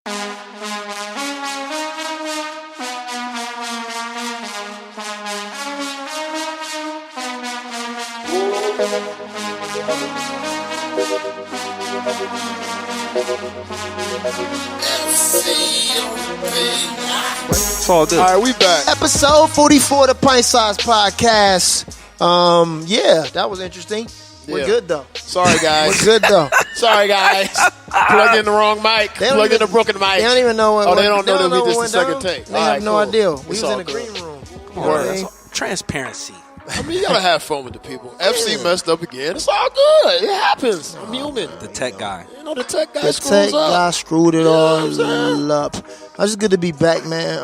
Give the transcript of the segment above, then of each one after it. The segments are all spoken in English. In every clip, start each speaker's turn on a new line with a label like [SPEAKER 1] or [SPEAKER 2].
[SPEAKER 1] It's all good.
[SPEAKER 2] All right, we back.
[SPEAKER 3] Episode 44 of the Pint Size Podcast. Yeah, that was interesting. We're good though.
[SPEAKER 2] Sorry, guys.
[SPEAKER 3] We're good though.
[SPEAKER 2] Sorry, guys. Plug in the wrong mic. Plug in the broken mic.
[SPEAKER 3] They don't even know what.
[SPEAKER 2] They don't know that we just the
[SPEAKER 3] went
[SPEAKER 2] second
[SPEAKER 3] down.
[SPEAKER 2] take.
[SPEAKER 3] They have no idea. We was in the green room.
[SPEAKER 1] Come on, that's all. Transparency.
[SPEAKER 2] I mean, you gotta have fun with the people. FC messed up again. It's all good. It happens. I'm human.
[SPEAKER 1] The tech guy.
[SPEAKER 2] You know, the tech guy
[SPEAKER 3] The
[SPEAKER 2] screws
[SPEAKER 3] tech
[SPEAKER 2] up.
[SPEAKER 3] guy screwed it all up. It's just good to be back, man.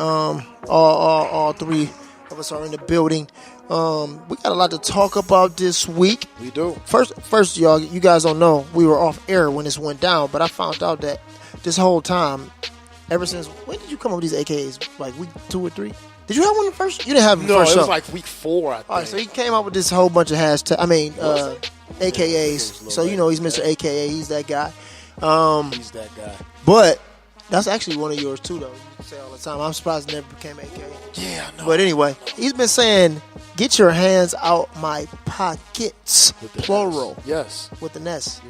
[SPEAKER 3] All three of us are in the building. We got a lot to talk about this week.
[SPEAKER 2] We do.
[SPEAKER 3] First, y'all, you guys don't know, we were off air when this went down, but I found out that this whole time, ever since, when did you come up with these AKAs? Like week 2 or 3? Did you have one first? You didn't have them
[SPEAKER 2] No,
[SPEAKER 3] first
[SPEAKER 2] it was
[SPEAKER 3] show.
[SPEAKER 2] like week 4, I think.
[SPEAKER 3] All right, so he came up with this whole bunch of AKAs. So, you know, he's Mr. AKA. He's that guy.
[SPEAKER 2] He's that guy.
[SPEAKER 3] But that's actually one of yours, too, though. You say all the time. I'm surprised it never became AKA.
[SPEAKER 2] Yeah, I know.
[SPEAKER 3] But anyway, he's been saying, get your hands out my pockets. Plural.
[SPEAKER 2] Yes.
[SPEAKER 3] With an S.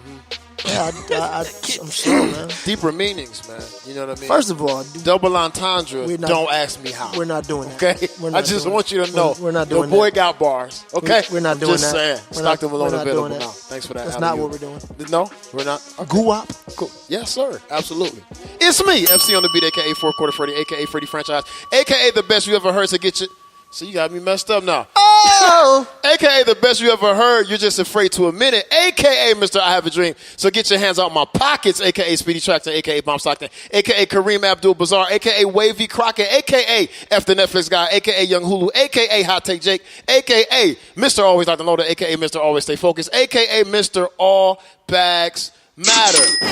[SPEAKER 3] Yeah, I'm sure, man.
[SPEAKER 2] Deeper meanings, man. You know what I mean?
[SPEAKER 3] First of all,
[SPEAKER 2] double entendre. Don't ask me how.
[SPEAKER 3] We're not doing that.
[SPEAKER 2] Okay? I just want you to know.
[SPEAKER 3] We're not doing
[SPEAKER 2] the boy
[SPEAKER 3] that.
[SPEAKER 2] got bars. Okay?
[SPEAKER 3] We're not doing
[SPEAKER 2] just
[SPEAKER 3] that.
[SPEAKER 2] Just saying. Stockton Malone available
[SPEAKER 3] that.
[SPEAKER 2] now. Thanks for that.
[SPEAKER 3] That's not what we're doing.
[SPEAKER 2] No? We're not? Okay.
[SPEAKER 3] Guwap.
[SPEAKER 2] Cool. Yes, sir. Absolutely. It's me, FC on the beat, a.k.a. Fourth Quarter Freddy, a.k.a. Freddy Franchise, a.k.a. the best you ever heard, so get you. So you got me messed up now.
[SPEAKER 3] Oh!
[SPEAKER 2] A.k.a. the best you ever heard, you're just afraid to admit it. A.k.a. Mr. I Have a Dream. So get your hands out my pockets. A.k.a. Speedy Trackton, a.k.a. Bomb Stockton, a.k.a. Kareem Abdul-Bazaar, a.k.a. Wavy Crockett, a.k.a. F the Netflix Guy, a.k.a. Young Hulu, a.k.a. Hot Take Jake, a.k.a. Mr. Always Dr. Loader, a.k.a. Mr. Always Stay Focused, a.k.a. Mr. All Bags Matter.
[SPEAKER 3] You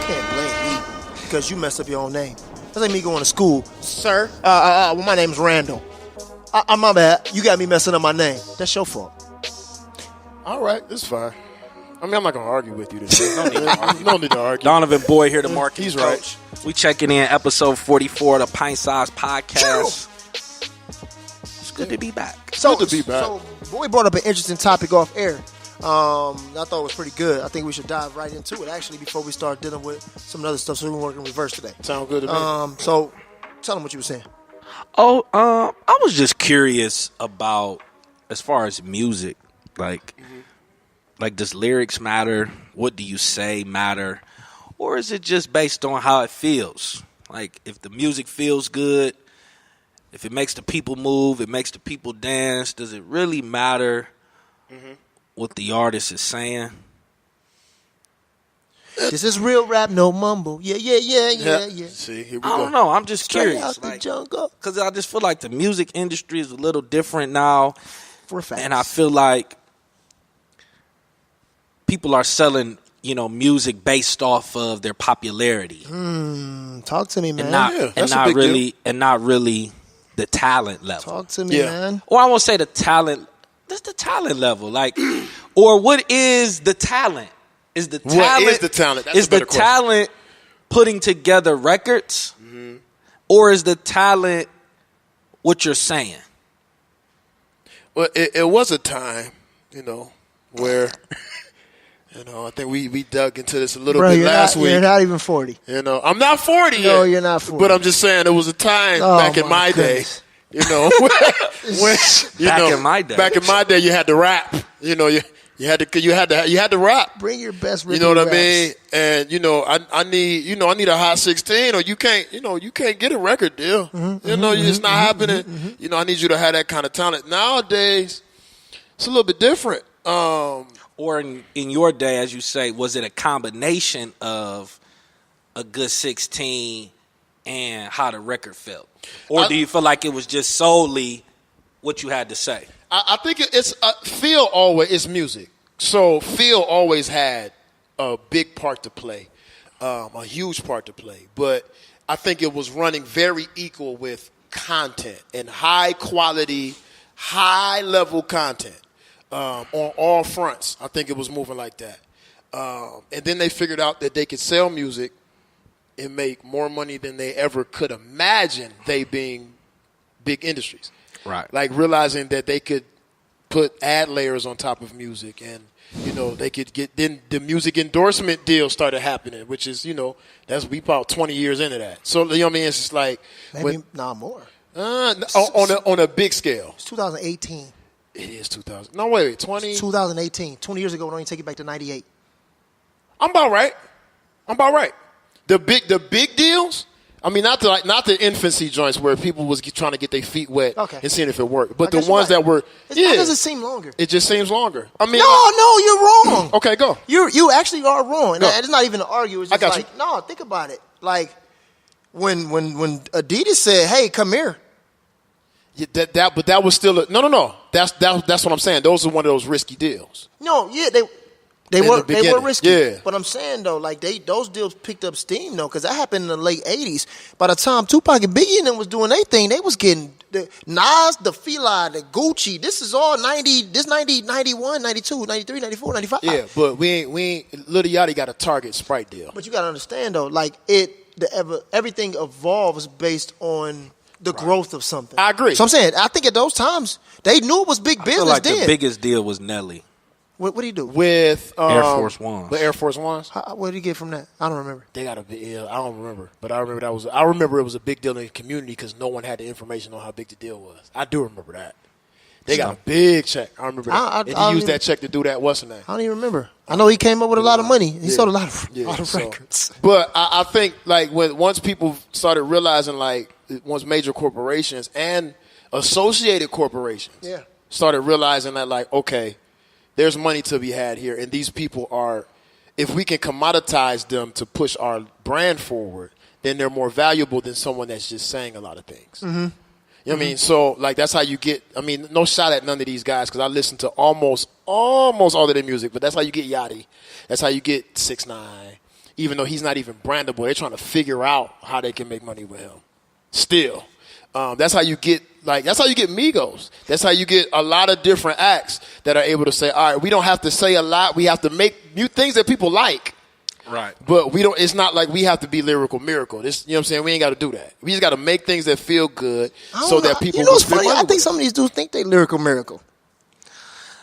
[SPEAKER 3] can't blame me because you messed up your own name. That's like me going to school. Sir, well, my name's Randall. My bad. You got me messing up my name. That's your fault.
[SPEAKER 2] All right, it's fine. I mean, I'm not going to argue with you today. No need to argue.
[SPEAKER 1] Donovan Boy here, the market
[SPEAKER 2] He's
[SPEAKER 1] coach.
[SPEAKER 2] right.
[SPEAKER 1] We checking in episode 44 of the Pint Size Podcast. It's good to be back.
[SPEAKER 2] Good to be back.
[SPEAKER 3] So, Boy brought up an interesting topic off air. I thought it was pretty good. I think we should dive right into it, actually, before we start dealing with some other stuff. So we can work in reverse today.
[SPEAKER 2] Sound good to me.
[SPEAKER 3] So tell them what you were saying.
[SPEAKER 1] I was just curious about, as far as music, like does lyrics matter? What do you say matter? Or is it just based on how it feels? Like, if the music feels good, if it makes the people move, it makes the people dance, does it really matter what the artist is saying?
[SPEAKER 3] This is real rap, no mumble. Yeah.
[SPEAKER 2] See, here we
[SPEAKER 1] I
[SPEAKER 2] go.
[SPEAKER 1] don't know. I'm just
[SPEAKER 3] Straight
[SPEAKER 1] curious.
[SPEAKER 3] out the jungle.
[SPEAKER 1] Because I just feel like the music industry is a little different now.
[SPEAKER 3] For a fact.
[SPEAKER 1] And I feel like people are selling, music based off of their popularity.
[SPEAKER 3] Talk to me, man.
[SPEAKER 1] And not really the talent level.
[SPEAKER 3] Talk to me, man.
[SPEAKER 1] Or I won't say the talent. That's the talent level. Like, or what is the talent?
[SPEAKER 2] What is the talent? That's
[SPEAKER 1] is
[SPEAKER 2] a better
[SPEAKER 1] the talent putting together records? Or is the talent what you're saying?
[SPEAKER 2] Well, it was a time, where, I think we dug into this a little bit last week.
[SPEAKER 3] You're not even 40.
[SPEAKER 2] I'm not 40 yet.
[SPEAKER 3] No, you're not 40.
[SPEAKER 2] But I'm just saying, there was a time back in my day,
[SPEAKER 1] in my day.
[SPEAKER 2] Back in my day, you had to rap. You had to rap.
[SPEAKER 3] Bring your best.
[SPEAKER 2] You know what I mean? And I need a hot 16, or you can't get a record deal. It's not happening. I need you to have that kind of talent. Nowadays, it's a little bit different.
[SPEAKER 1] Or in your day, as you say, was it a combination of a good 16 and how the record felt? Or do you feel like it was just solely what you had to say?
[SPEAKER 2] I think it's feel always is music. So feel always had a big part to play, a huge part to play. But I think it was running very equal with content and high quality, high level content on all fronts. I think it was moving like that. And then they figured out that they could sell music and make more money than they ever could imagine, they being big industries.
[SPEAKER 1] Right.
[SPEAKER 2] Like realizing that they could put ad layers on top of music, and they could get, then the music endorsement deal started happening, which is that's we about 20 years into that. So what I mean, it's just like
[SPEAKER 3] maybe more.
[SPEAKER 2] On a big scale.
[SPEAKER 3] It's 2018.
[SPEAKER 2] It is 2000. No, wait, 20.
[SPEAKER 3] 2018. 20 years ago, don't even take it back to 98.
[SPEAKER 2] I'm about right. The big deals. I mean, not the infancy joints where people was trying to get their feet wet and seeing if it worked, but the ones that were.
[SPEAKER 3] Why does it seem longer?
[SPEAKER 2] It just seems longer. I mean,
[SPEAKER 3] no, you're wrong.
[SPEAKER 2] Okay, go.
[SPEAKER 3] You actually are wrong. And
[SPEAKER 2] Go.
[SPEAKER 3] it's not even an argue. It's just
[SPEAKER 2] I got you.
[SPEAKER 3] no. Think about it. Like when Adidas said, "Hey, come here."
[SPEAKER 2] Yeah, but that was still no. That's what I'm saying. Those are one of those risky deals.
[SPEAKER 3] No, yeah, they were risky.
[SPEAKER 2] Yeah.
[SPEAKER 3] But I'm saying though, like those deals picked up steam though, because that happened in the late '80s. By the time Tupac and Biggie and them was doing their thing, they was getting the Nas, the Fila, the Gucci. This is all 90. This 90, 91, 92, 93, 94, 95.
[SPEAKER 2] Yeah, but we ain't Lil Yachty got a Target Sprite deal.
[SPEAKER 3] But you got to understand though, like everything evolves based on the growth of something.
[SPEAKER 2] I agree.
[SPEAKER 3] So I'm saying, I think at those times they knew it was big business.
[SPEAKER 1] I feel like
[SPEAKER 3] then.
[SPEAKER 1] the biggest deal was Nelly.
[SPEAKER 3] What did he do?
[SPEAKER 2] With
[SPEAKER 1] Air Force Ones.
[SPEAKER 2] The Air Force Ones.
[SPEAKER 3] What did he get from that? I don't remember.
[SPEAKER 2] They got a big deal. I don't remember, but I remember it was a big deal in the community because no one had the information on how big the deal was. I do remember that. They got a big check. I remember that. And he used that check to do that. What's the name?
[SPEAKER 3] I don't even remember. I know he came up with a lot of money. He sold a lot of records.
[SPEAKER 2] But I think like once people started realizing once major corporations and associated corporations started realizing that okay, there's money to be had here, and these people are, if we can commoditize them to push our brand forward, then they're more valuable than someone that's just saying a lot of things.
[SPEAKER 3] Mm-hmm.
[SPEAKER 2] You know what I mean? So, that's how you get, no shot at none of these guys, because I listen to almost all of their music, but that's how you get Yachty. That's how you get 6ix9ine. Even though he's not even brandable, they're trying to figure out how they can make money with him. Still. That's how you get Migos. That's how you get a lot of different acts that are able to say, all right, we don't have to say a lot. We have to make new things that people like.
[SPEAKER 1] Right.
[SPEAKER 2] But it's not like we have to be lyrical miracle. This, you know what I'm saying? We ain't got to do that. We just got to make things that feel good so that people
[SPEAKER 3] what's funny? I think some of these dudes think they lyrical miracle.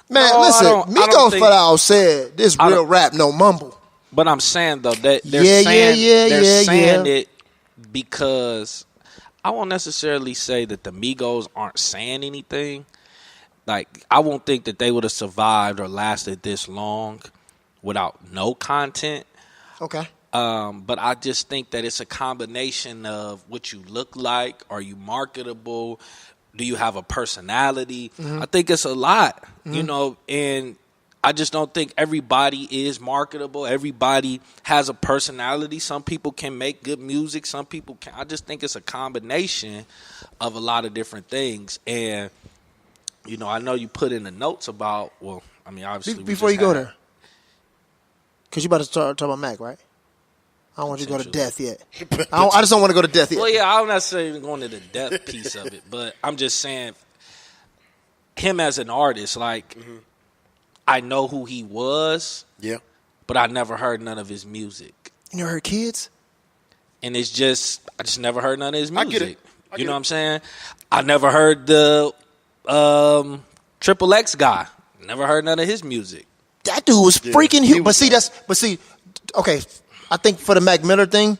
[SPEAKER 3] Man, listen, Migos flat out said this real rap, no mumble.
[SPEAKER 1] But I'm saying though that they're saying it because I won't necessarily say that the Migos aren't saying anything. Like, I won't think that they would have survived or lasted this long without no content.
[SPEAKER 3] Okay.
[SPEAKER 1] But I just think that it's a combination of what you look like. Are you marketable? Do you have a personality? Mm-hmm. I think it's a lot, and I just don't think everybody is marketable. Everybody has a personality. Some people can make good music. Some people can't. I just think it's a combination of a lot of different things. And, I know you put in the notes about, obviously.
[SPEAKER 3] Before you go there, because you about to start talking about Mac, right? I don't want you to go to death yet. I just don't want to go to death yet.
[SPEAKER 1] Well, yeah, I don't necessarily go into the death piece of it. But I'm just saying, him as an artist, I know who he was. Yeah. But I never heard none of his music.
[SPEAKER 3] You never heard Kids?
[SPEAKER 1] And it's just, I just never heard none of his music.
[SPEAKER 2] I get it.
[SPEAKER 1] You know what I'm saying? I never heard the Triple X guy. Never heard none of his music.
[SPEAKER 3] That dude was freaking huge. But see, okay, I think for the Mac Miller thing,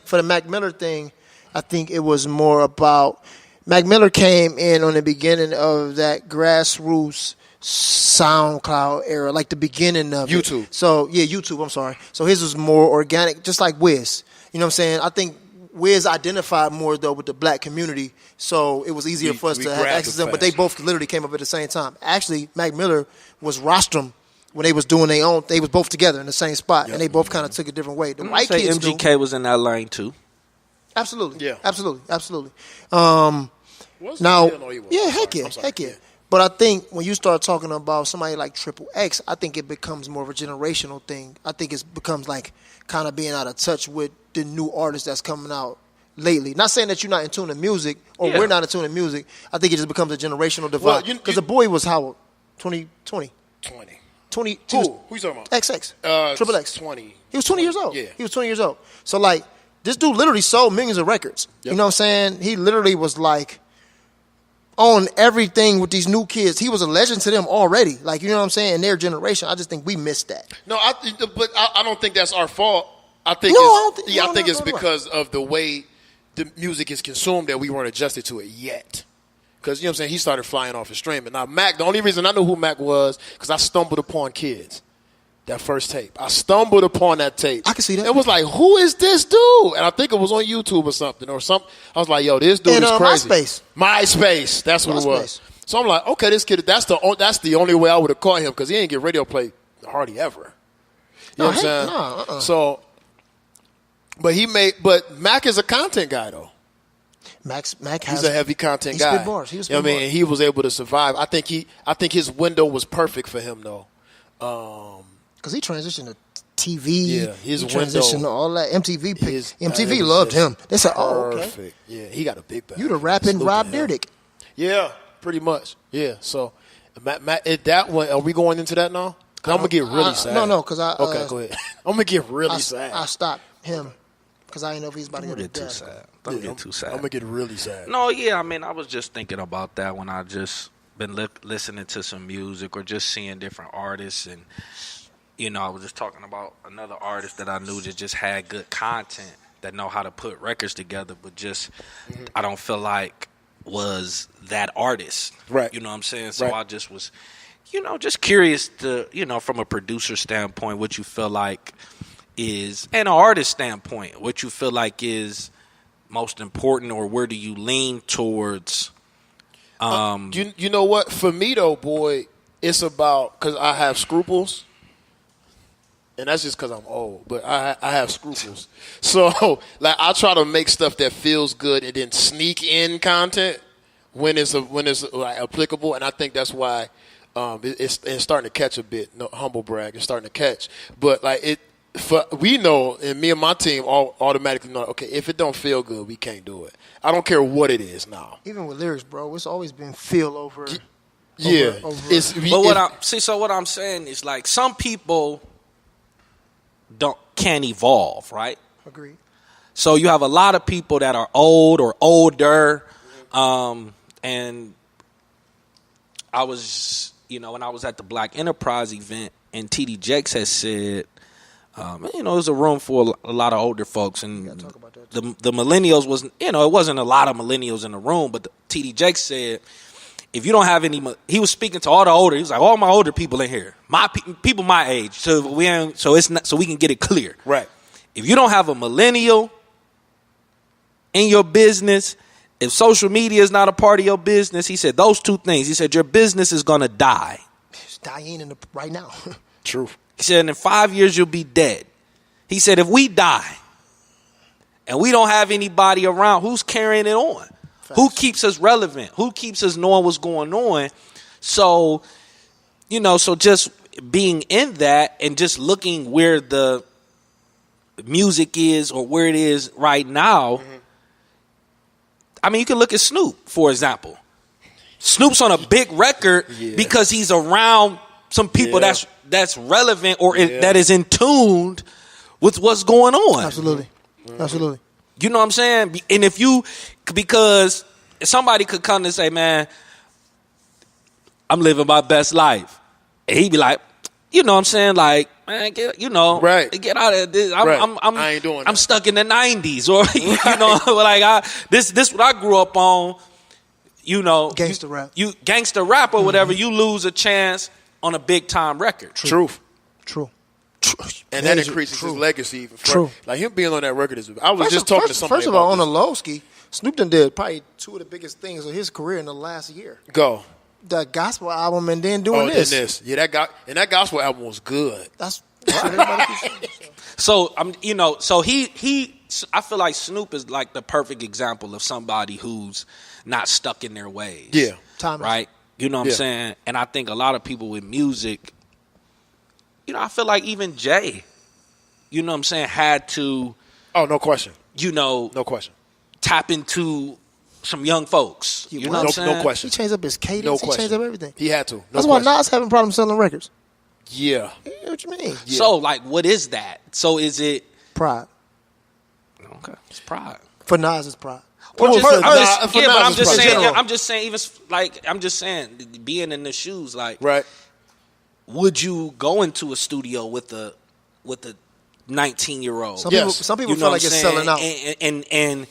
[SPEAKER 3] I think it was more about, Mac Miller came in on the beginning of that grassroots SoundCloud era, like the beginning of
[SPEAKER 2] YouTube.
[SPEAKER 3] It. So, YouTube, I'm sorry. So his was more organic, just like Wiz. You know what I'm saying? I think Wiz identified more, though, with the black community, so it was easier for us to have access to them, but they both literally came up at the same time. Actually, Mac Miller was rostrum when they was doing their own. They was both together in the same spot, and they both kind of took a different way. The white kids
[SPEAKER 1] MGK was in that lane, too.
[SPEAKER 3] Absolutely.
[SPEAKER 2] Yeah.
[SPEAKER 3] Absolutely. Heck yeah. But I think when you start talking about somebody like Triple X, I think it becomes more of a generational thing. I think it becomes like kind of being out of touch with the new artists that's coming out lately. Not saying that you're not in tune to music or we're not in tune to music. I think it just becomes a generational divide. Because the boy was how old? 20. Who you talking about? XX. Triple X.
[SPEAKER 2] 20.
[SPEAKER 3] He was 20 years old.
[SPEAKER 2] Yeah.
[SPEAKER 3] He was 20 years old. So, like, This dude literally sold millions of records.
[SPEAKER 2] Yep.
[SPEAKER 3] You know what I'm saying? He literally was like on everything with these new kids. He was a legend to them already. Like, you know what I'm saying? In their generation, I just think we missed that.
[SPEAKER 2] No, but I don't think that's our fault. I think it's because of the way the music is consumed that we weren't adjusted to it yet. Because, you know what I'm saying, he started flying off his streaming. Now, Mac, the only reason I knew who Mac was, because I stumbled upon Kids, that first tape. I stumbled upon that tape.
[SPEAKER 3] I can see that.
[SPEAKER 2] It was like, who is this dude? And I think it was on YouTube or something. I was like, yo, this dude is crazy. MySpace. That's what it was. So I'm like, okay, this kid, that's the only way I would have caught him, because he ain't get radio play hardly ever. You know what I'm saying? So, but Mac is a content guy, though. He's a heavy content guy.
[SPEAKER 3] He spit bars.
[SPEAKER 2] You know what I mean? And he was able to survive. I think his window was perfect for him, though.
[SPEAKER 3] Because he transitioned to TV.
[SPEAKER 2] Yeah, his
[SPEAKER 3] he transitioned
[SPEAKER 2] window,
[SPEAKER 3] to all that. MTV loved him. They said, "Oh, okay."
[SPEAKER 2] Perfect. Yeah, he got a big bag.
[SPEAKER 3] You the rapping Rob Dyrdek.
[SPEAKER 2] Yeah, pretty much. Yeah. So, Matt, that one. Are we going into that now? Because I'm gonna get really sad.
[SPEAKER 3] No, because I.
[SPEAKER 2] Okay, go ahead. I'm gonna get really sad.
[SPEAKER 3] I stopped him because I didn't know if he's about to get
[SPEAKER 1] too sad. Don't get too sad.
[SPEAKER 2] I'm gonna get really sad.
[SPEAKER 1] No, yeah. I mean, I was just thinking about that when I just been listening to some music or just seeing different artists, and you know, I was just talking about another artist that I knew that just had good content, that know how to put records together, but just I don't feel like was that artist.
[SPEAKER 2] Right.
[SPEAKER 1] You know what I'm saying? So I just was, you know, just curious to, you know, from a producer standpoint, what you feel like is, and an artist standpoint, what you feel like is most important, or where do you lean towards?
[SPEAKER 2] You know what? For me, though, boy, it's about, because I have scruples. And that's just because I'm old, but I have scruples. So, like, I try to make stuff that feels good and then sneak in content when it's like, applicable. And I think that's why it's starting to catch a bit. No, humble brag, it's starting to catch. But like we know, and me and my team all automatically know. Okay, if it don't feel good, we can't do it. I don't care what it is now.
[SPEAKER 3] Even with lyrics, bro, it's always been feel over.
[SPEAKER 2] Yeah,
[SPEAKER 1] what I'm saying is, like, some people can't evolve, right?
[SPEAKER 3] Agreed.
[SPEAKER 1] So you have a lot of people that are old or older, and I was, you know, when I was at the Black Enterprise event, and TD Jakes had said, you know, it was a room for a lot of older folks, and the millennials wasn't, you know, it wasn't a lot of millennials in the room, but TD Jakes said, if you don't have any, he was speaking to all the older. He was like, all my older people in here, people my age. So we can get it clear.
[SPEAKER 2] Right.
[SPEAKER 1] If you don't have a millennial in your business, if social media is not a part of your business, he said those two things. He said your business is gonna die.
[SPEAKER 3] It's dying right now.
[SPEAKER 2] True.
[SPEAKER 1] He said in 5 years you'll be dead. He said if we die and we don't have anybody around, who's carrying it on? Who keeps us relevant? Who keeps us knowing what's going on? So, you know, so just being in that and just looking where the music is or where it is right now. I mean, you can look at Snoop, for example. Snoop's on a big record because he's around some people that's relevant or that is in tune with what's going on.
[SPEAKER 3] Absolutely. Absolutely.
[SPEAKER 1] You know what I'm saying? And because somebody could come and say, man, I'm living my best life. And he'd be like, you know what I'm saying? Like, man, get out of this.
[SPEAKER 2] I ain't doing that.
[SPEAKER 1] I'm stuck in the 90s. Or, you know, like, this what I grew up on, you know.
[SPEAKER 3] Gangster rap.
[SPEAKER 1] You gangster rap or whatever, you lose a chance on a big time record.
[SPEAKER 2] True. And that
[SPEAKER 3] is
[SPEAKER 2] increases
[SPEAKER 3] true.
[SPEAKER 2] his legacy even further.
[SPEAKER 3] True.
[SPEAKER 2] Like, him being on that record is. I was just talking to somebody.
[SPEAKER 3] First of all, on the low ski, Snoop done did probably two of the biggest things of his career in the last year.
[SPEAKER 2] Go.
[SPEAKER 3] The gospel album and then doing this.
[SPEAKER 2] And this. Yeah, that gospel album was good.
[SPEAKER 3] That's what everybody keeps saying.
[SPEAKER 1] So you know, so he I feel like Snoop is like the perfect example of somebody who's not stuck in their ways.
[SPEAKER 2] Yeah.
[SPEAKER 3] Timeless.
[SPEAKER 1] Right? You know what I'm saying? And I think a lot of people with music, you know, I feel like even Jay, you know what I'm saying, had to.
[SPEAKER 2] Oh, no question.
[SPEAKER 1] You know.
[SPEAKER 2] No question.
[SPEAKER 1] Tap into some young folks. You know what I'm saying?
[SPEAKER 2] No question.
[SPEAKER 3] He changed up his cadence.
[SPEAKER 2] No
[SPEAKER 3] He
[SPEAKER 2] question.
[SPEAKER 3] changed up everything.
[SPEAKER 2] He had to.
[SPEAKER 3] That's why Nas having problems selling records.
[SPEAKER 2] Yeah.
[SPEAKER 3] What you mean?
[SPEAKER 1] So, like, what is that? So is it
[SPEAKER 3] pride?
[SPEAKER 1] Okay, it's pride.
[SPEAKER 3] For Nas, it's pride.
[SPEAKER 1] Or just,
[SPEAKER 2] for Nas,
[SPEAKER 1] but I'm
[SPEAKER 2] it's
[SPEAKER 1] just
[SPEAKER 2] pride.
[SPEAKER 1] saying.
[SPEAKER 2] General.
[SPEAKER 1] I'm just saying. Even like I'm just saying, being in the shoes, like,
[SPEAKER 2] Right.
[SPEAKER 1] would you go into a studio with a 19-year-old?
[SPEAKER 3] Some
[SPEAKER 2] Yes.
[SPEAKER 3] people feel like it's selling out.
[SPEAKER 1] and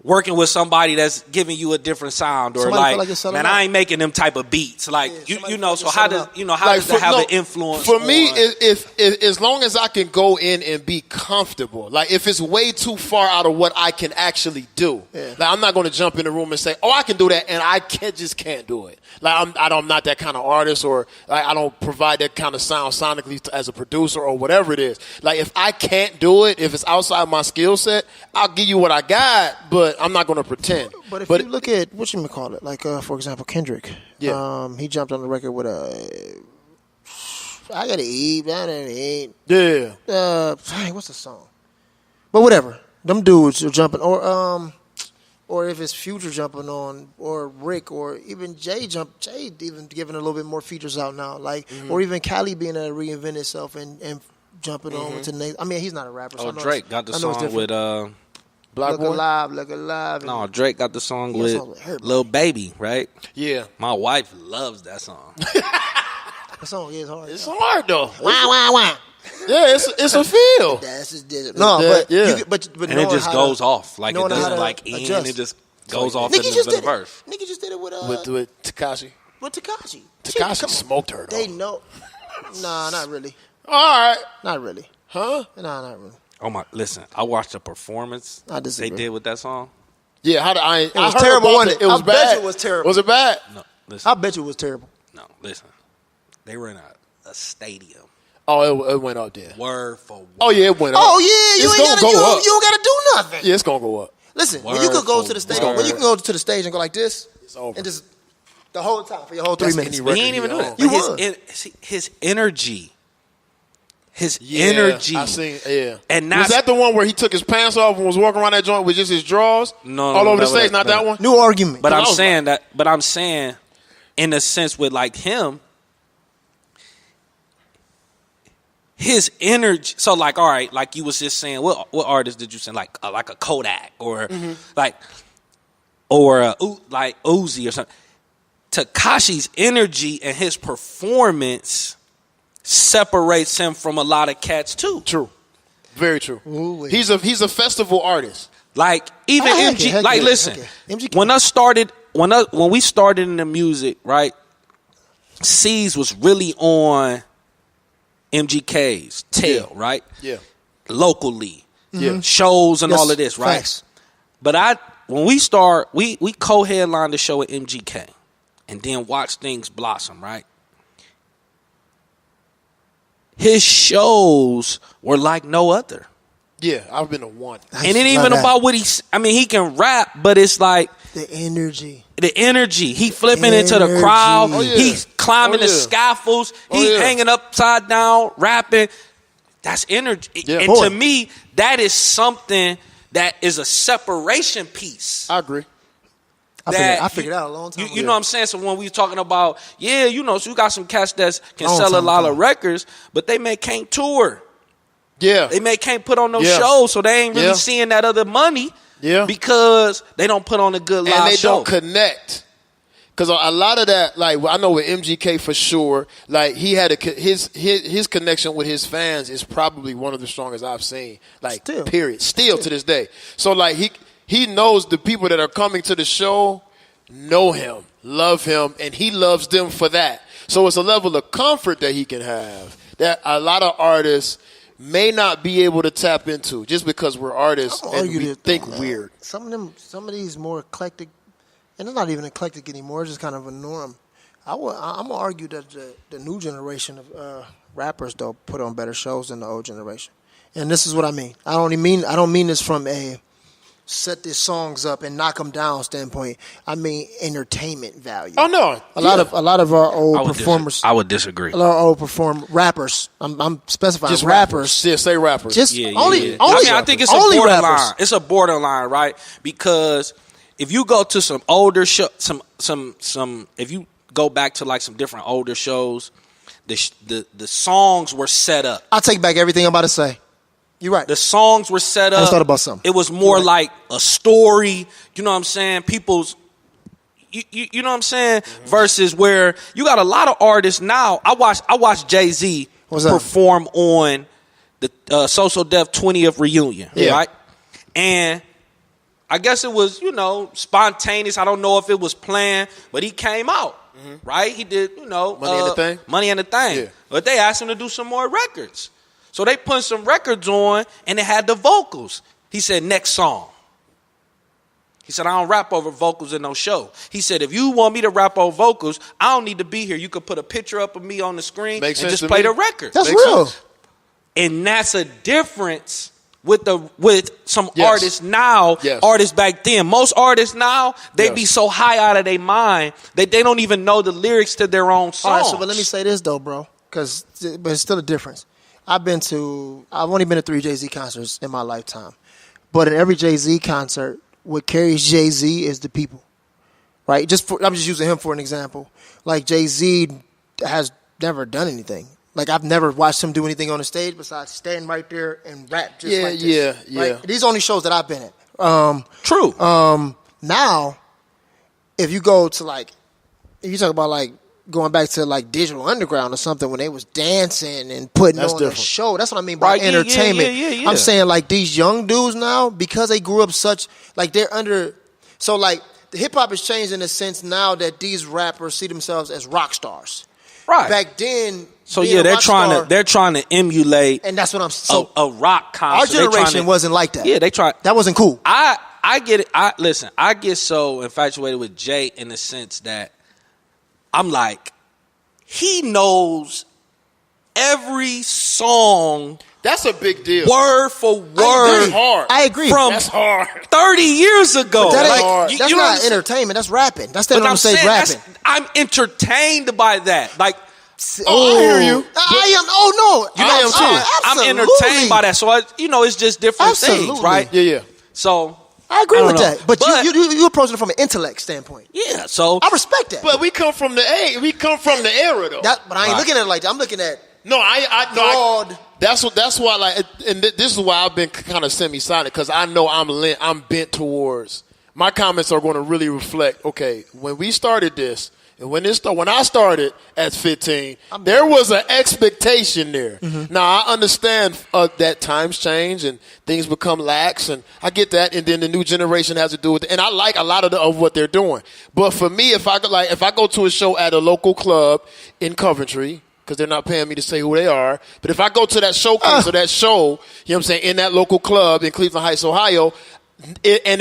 [SPEAKER 1] working with somebody that's giving you a different sound, or
[SPEAKER 3] Somebody feel
[SPEAKER 1] like,
[SPEAKER 3] like it's selling
[SPEAKER 1] man,
[SPEAKER 3] out.
[SPEAKER 1] I ain't making them type of beats. Like
[SPEAKER 3] Yeah, somebody
[SPEAKER 1] you
[SPEAKER 3] feel
[SPEAKER 1] know,
[SPEAKER 3] like
[SPEAKER 1] so
[SPEAKER 3] it's
[SPEAKER 1] how
[SPEAKER 3] selling
[SPEAKER 1] does
[SPEAKER 3] out.
[SPEAKER 1] how does that have an influence?
[SPEAKER 2] For me,
[SPEAKER 1] on-
[SPEAKER 2] if as long as I can go in and be comfortable, like if it's way too far out of what I can actually do,
[SPEAKER 3] Yeah.
[SPEAKER 2] like I'm not going to jump in the room and say, "Oh, I can do that," and I just can't do it. Like I'm not that kind of artist, or like, I don't provide that kind of sound sonically as a producer or whatever it is. Like if I can't do it, if it's outside my skill set, I'll give you what I got, but I'm not going to pretend.
[SPEAKER 3] But if you look at what you call it, like for example, Kendrick, he jumped on the record with I gotta eat, I gotta eat.
[SPEAKER 2] Yeah.
[SPEAKER 3] Dang, what's the song? But whatever, them dudes are jumping, or if it's Future jumping on, or Rick, or even Jay even giving a little bit more features out now, like, or even Cali being able to reinvent itself and jumping on to the next. I mean, he's not a rapper. So
[SPEAKER 1] Oh,
[SPEAKER 3] I know
[SPEAKER 1] Drake got the song with
[SPEAKER 2] Black
[SPEAKER 3] Look
[SPEAKER 2] Boy?
[SPEAKER 3] Alive, Look Alive.
[SPEAKER 1] no, Drake got the song
[SPEAKER 3] Yeah,
[SPEAKER 1] with
[SPEAKER 3] song with everybody.
[SPEAKER 1] Lil Baby, right?
[SPEAKER 2] Yeah.
[SPEAKER 1] My wife loves that song.
[SPEAKER 3] The song is hard.
[SPEAKER 2] It's hard though.
[SPEAKER 3] Wah.
[SPEAKER 2] Yeah, it's a feel.
[SPEAKER 3] That's just digital. No, but
[SPEAKER 2] Yeah.
[SPEAKER 3] you, but
[SPEAKER 1] And it
[SPEAKER 3] knowing
[SPEAKER 1] just
[SPEAKER 3] how
[SPEAKER 1] goes
[SPEAKER 3] to-
[SPEAKER 1] off. Like it
[SPEAKER 3] knowing how
[SPEAKER 1] doesn't
[SPEAKER 3] to
[SPEAKER 1] like end.
[SPEAKER 3] adjust.
[SPEAKER 1] It just goes off
[SPEAKER 3] Nicki
[SPEAKER 1] in
[SPEAKER 3] just
[SPEAKER 1] the
[SPEAKER 3] did
[SPEAKER 1] verse.
[SPEAKER 3] it. Nicki just did it with
[SPEAKER 2] With Tekashi.
[SPEAKER 3] Tekashi.
[SPEAKER 2] Tekashi smoked her though.
[SPEAKER 3] They know. Nah, not really.
[SPEAKER 2] All right.
[SPEAKER 3] Not really.
[SPEAKER 2] Huh?
[SPEAKER 3] Nah, not really.
[SPEAKER 1] Oh my! Listen, I watched a performance
[SPEAKER 3] I disagree.
[SPEAKER 1] they did with that song.
[SPEAKER 2] Yeah, I
[SPEAKER 3] was
[SPEAKER 2] heard
[SPEAKER 3] terrible,
[SPEAKER 2] about
[SPEAKER 3] wasn't it?
[SPEAKER 2] It was
[SPEAKER 3] I bet
[SPEAKER 2] bad.
[SPEAKER 3] you it was terrible.
[SPEAKER 2] Was it bad?
[SPEAKER 1] No, listen.
[SPEAKER 3] I bet you it was terrible.
[SPEAKER 1] No, listen. They were in a stadium.
[SPEAKER 2] Oh, it went up there.
[SPEAKER 1] Word for word.
[SPEAKER 2] Oh yeah, it went up.
[SPEAKER 3] Oh yeah, you
[SPEAKER 2] It's
[SPEAKER 3] ain't
[SPEAKER 2] gonna
[SPEAKER 3] gotta
[SPEAKER 2] go up.
[SPEAKER 3] you don't gotta do nothing.
[SPEAKER 2] Yeah, it's gonna go up.
[SPEAKER 3] Listen, when
[SPEAKER 1] Word
[SPEAKER 3] you could go
[SPEAKER 1] for
[SPEAKER 3] to the stage,
[SPEAKER 1] word.
[SPEAKER 3] when you can go to the stage and go like this,
[SPEAKER 2] It's over.
[SPEAKER 3] and just the whole time for your whole 3
[SPEAKER 2] That's
[SPEAKER 3] minutes.
[SPEAKER 2] any
[SPEAKER 1] But he ain't even
[SPEAKER 2] record
[SPEAKER 1] do
[SPEAKER 2] he
[SPEAKER 1] that.
[SPEAKER 2] owned.
[SPEAKER 3] You
[SPEAKER 1] His energy. His
[SPEAKER 2] Yeah,
[SPEAKER 1] energy.
[SPEAKER 2] I seen. Yeah.
[SPEAKER 1] And
[SPEAKER 2] was that the one where he took his pants off and was walking around that joint with just his drawers?
[SPEAKER 1] No,
[SPEAKER 2] all over the
[SPEAKER 1] never
[SPEAKER 2] stage.
[SPEAKER 1] that,
[SPEAKER 2] Not
[SPEAKER 1] never.
[SPEAKER 2] that one.
[SPEAKER 3] New argument.
[SPEAKER 1] But
[SPEAKER 2] I
[SPEAKER 1] I'm
[SPEAKER 2] was
[SPEAKER 1] saying that. But I'm saying, in a sense, with like him, his energy. So like, all right, like you was just saying, what artist did you sing? Like a Kodak or like Uzi or something. Tekashi's energy and his performance separates him from a lot of cats too.
[SPEAKER 2] True. Very true.
[SPEAKER 3] Ooh-wee.
[SPEAKER 2] He's a festival artist.
[SPEAKER 1] Like even
[SPEAKER 3] Oh, heck
[SPEAKER 1] MG.
[SPEAKER 3] yeah, heck
[SPEAKER 1] like
[SPEAKER 3] yeah,
[SPEAKER 1] listen,
[SPEAKER 3] heck yeah. MG
[SPEAKER 1] when we started in the music, right? C's was really on MGK's tail, right?
[SPEAKER 2] Yeah.
[SPEAKER 1] Locally,
[SPEAKER 2] Yeah.
[SPEAKER 1] shows and
[SPEAKER 3] Yes,
[SPEAKER 1] all of this, right?
[SPEAKER 3] facts.
[SPEAKER 1] But when we start, we co-headlined the show at MGK, and then watch things blossom, right? His shows were like no other.
[SPEAKER 2] Yeah, I've been to one.
[SPEAKER 1] And it ain't even about what he can rap, but it's like
[SPEAKER 3] the energy.
[SPEAKER 1] the energy. He flipping into the crowd.
[SPEAKER 3] Oh,
[SPEAKER 2] yeah.
[SPEAKER 1] He's climbing
[SPEAKER 2] Oh,
[SPEAKER 1] the
[SPEAKER 2] yeah.
[SPEAKER 1] scaffolds.
[SPEAKER 2] Oh,
[SPEAKER 1] He's
[SPEAKER 2] yeah.
[SPEAKER 1] hanging upside down, rapping. That's energy.
[SPEAKER 2] Yeah.
[SPEAKER 1] And
[SPEAKER 3] Boy.
[SPEAKER 1] to me, that is something that is a separation piece.
[SPEAKER 2] I agree.
[SPEAKER 3] I figured out a long time ago.
[SPEAKER 1] You know what I'm saying? So when we talking about, so you got some cats that can
[SPEAKER 3] Long
[SPEAKER 1] sell a
[SPEAKER 3] time
[SPEAKER 1] lot
[SPEAKER 3] ago.
[SPEAKER 1] of records, but they can't tour.
[SPEAKER 2] Yeah.
[SPEAKER 1] They can't put on no
[SPEAKER 2] Yeah.
[SPEAKER 1] shows, so they ain't really
[SPEAKER 2] Yeah.
[SPEAKER 1] seeing that other money.
[SPEAKER 2] Yeah.
[SPEAKER 1] Because they don't put on a good live
[SPEAKER 2] and they
[SPEAKER 1] show.
[SPEAKER 2] don't connect. Because a lot of that, like I know with MGK for sure, like he had his connection with his fans is probably one of the strongest I've seen. Like
[SPEAKER 3] Still.
[SPEAKER 2] period, still to this day. So like he knows the people that are coming to the show know him, love him, and he loves them for that. So it's a level of comfort that he can have that a lot of artists may not be able to tap into just because we're artists
[SPEAKER 3] I'm gonna
[SPEAKER 2] and
[SPEAKER 3] argue
[SPEAKER 2] we
[SPEAKER 3] this,
[SPEAKER 2] think
[SPEAKER 3] though, man.
[SPEAKER 2] weird.
[SPEAKER 3] Some of these more eclectic, and it's not even eclectic anymore. It's just kind of a norm. I'm gonna argue that the new generation of rappers though put on better shows than the old generation, and this is what I mean. I don't mean this from a set these songs up and knock them down standpoint. I mean entertainment value.
[SPEAKER 2] Oh no,
[SPEAKER 3] A lot of our old
[SPEAKER 1] would
[SPEAKER 3] performers.
[SPEAKER 1] I would disagree.
[SPEAKER 3] A lot of our old rappers. I'm specifying
[SPEAKER 2] just
[SPEAKER 3] rappers.
[SPEAKER 2] Yeah, say rappers.
[SPEAKER 3] Just
[SPEAKER 1] Yeah,
[SPEAKER 3] only.
[SPEAKER 1] yeah.
[SPEAKER 3] Only
[SPEAKER 1] I think it's a
[SPEAKER 3] only
[SPEAKER 1] borderline.
[SPEAKER 3] rappers.
[SPEAKER 1] It's a borderline, right? Because if you go to some older if you go back to like some different older shows, the songs were set up.
[SPEAKER 3] I take back everything I'm about to say. You're right.
[SPEAKER 1] The songs were set up.
[SPEAKER 3] I just thought about something.
[SPEAKER 1] It was more like a story. You know what I'm saying? People's. You know what I'm saying? Versus where you got a lot of artists now. I watched Jay-Z perform on the Social Def 20th reunion, right? And I guess it was, spontaneous. I don't know if it was planned, but he came out, right? He did, Money and the Thing. Yeah. But they asked him to do some more records. So they put some records on, and it had the vocals. He said, next song. He said, I don't rap over vocals in no show. He said, if you want me to rap over vocals, I don't need to be here. You could put a picture up of me on the screen and just play the record.
[SPEAKER 3] That's real.
[SPEAKER 1] And that's a difference with some artists now, artists back then. Most artists now, they be so high out of their mind that they don't even know the lyrics to their own songs.
[SPEAKER 3] All right, but let me say this, though, bro, but it's still a difference. I've only been to 3 Jay-Z concerts in my lifetime. But at every Jay-Z concert, what carries Jay-Z is the people, right? I'm just using him for an example. Like, Jay-Z has never done anything. Like, I've never watched him do anything on the stage besides stand right there and rap just like this. Yeah. Right? These are only shows that I've been at.
[SPEAKER 1] True.
[SPEAKER 3] Now, if you go to, if you talk about, going back to Digital Underground or something when they was dancing and putting on a show. That's what I mean by entertainment. Yeah. I'm saying these young dudes now, because they grew up they're under. So the hip hop has changed in the sense now that these rappers see themselves as rock stars.
[SPEAKER 1] Right.
[SPEAKER 3] Back then.
[SPEAKER 1] So they're trying to emulate.
[SPEAKER 3] And that's what I'm saying.
[SPEAKER 1] A rock concert.
[SPEAKER 3] Our generation wasn't like that.
[SPEAKER 1] Yeah, they tried.
[SPEAKER 3] That wasn't cool.
[SPEAKER 1] I get it. I get so infatuated with Jay in the sense that I'm like, he knows every song.
[SPEAKER 2] That's a big deal.
[SPEAKER 1] Word for word.
[SPEAKER 2] That's hard.
[SPEAKER 3] I agree.
[SPEAKER 2] That's hard.
[SPEAKER 1] 30 years ago.
[SPEAKER 3] That's not entertainment. That's rapping. That's standing on stage rapping.
[SPEAKER 1] I'm entertained by that.
[SPEAKER 2] I hear you.
[SPEAKER 3] I am too.
[SPEAKER 1] I'm entertained by that. So, it's just different things, right?
[SPEAKER 2] Yeah.
[SPEAKER 1] So
[SPEAKER 3] I agree with that, but you approaching it from an intellect standpoint.
[SPEAKER 1] Yeah, so
[SPEAKER 3] I respect that.
[SPEAKER 2] But we come from the era though.
[SPEAKER 3] But I ain't looking at it like that. I'm looking at
[SPEAKER 2] broad. That's why and this is why I've been kind of semi-silent, because I know I'm bent towards. My comments are going to really reflect. Okay, when we started this. And when I started at 15, there was an expectation there. Mm-hmm. Now, I understand that times change and things become lax, and I get that. And then the new generation has to do with it. And I like a lot of what they're doing. But for me, if I go to a show at a local club in Coventry, because they're not paying me to say who they are, but if I go to that showcase or that show, you know what I'm saying, in that local club in Cleveland Heights, Ohio, and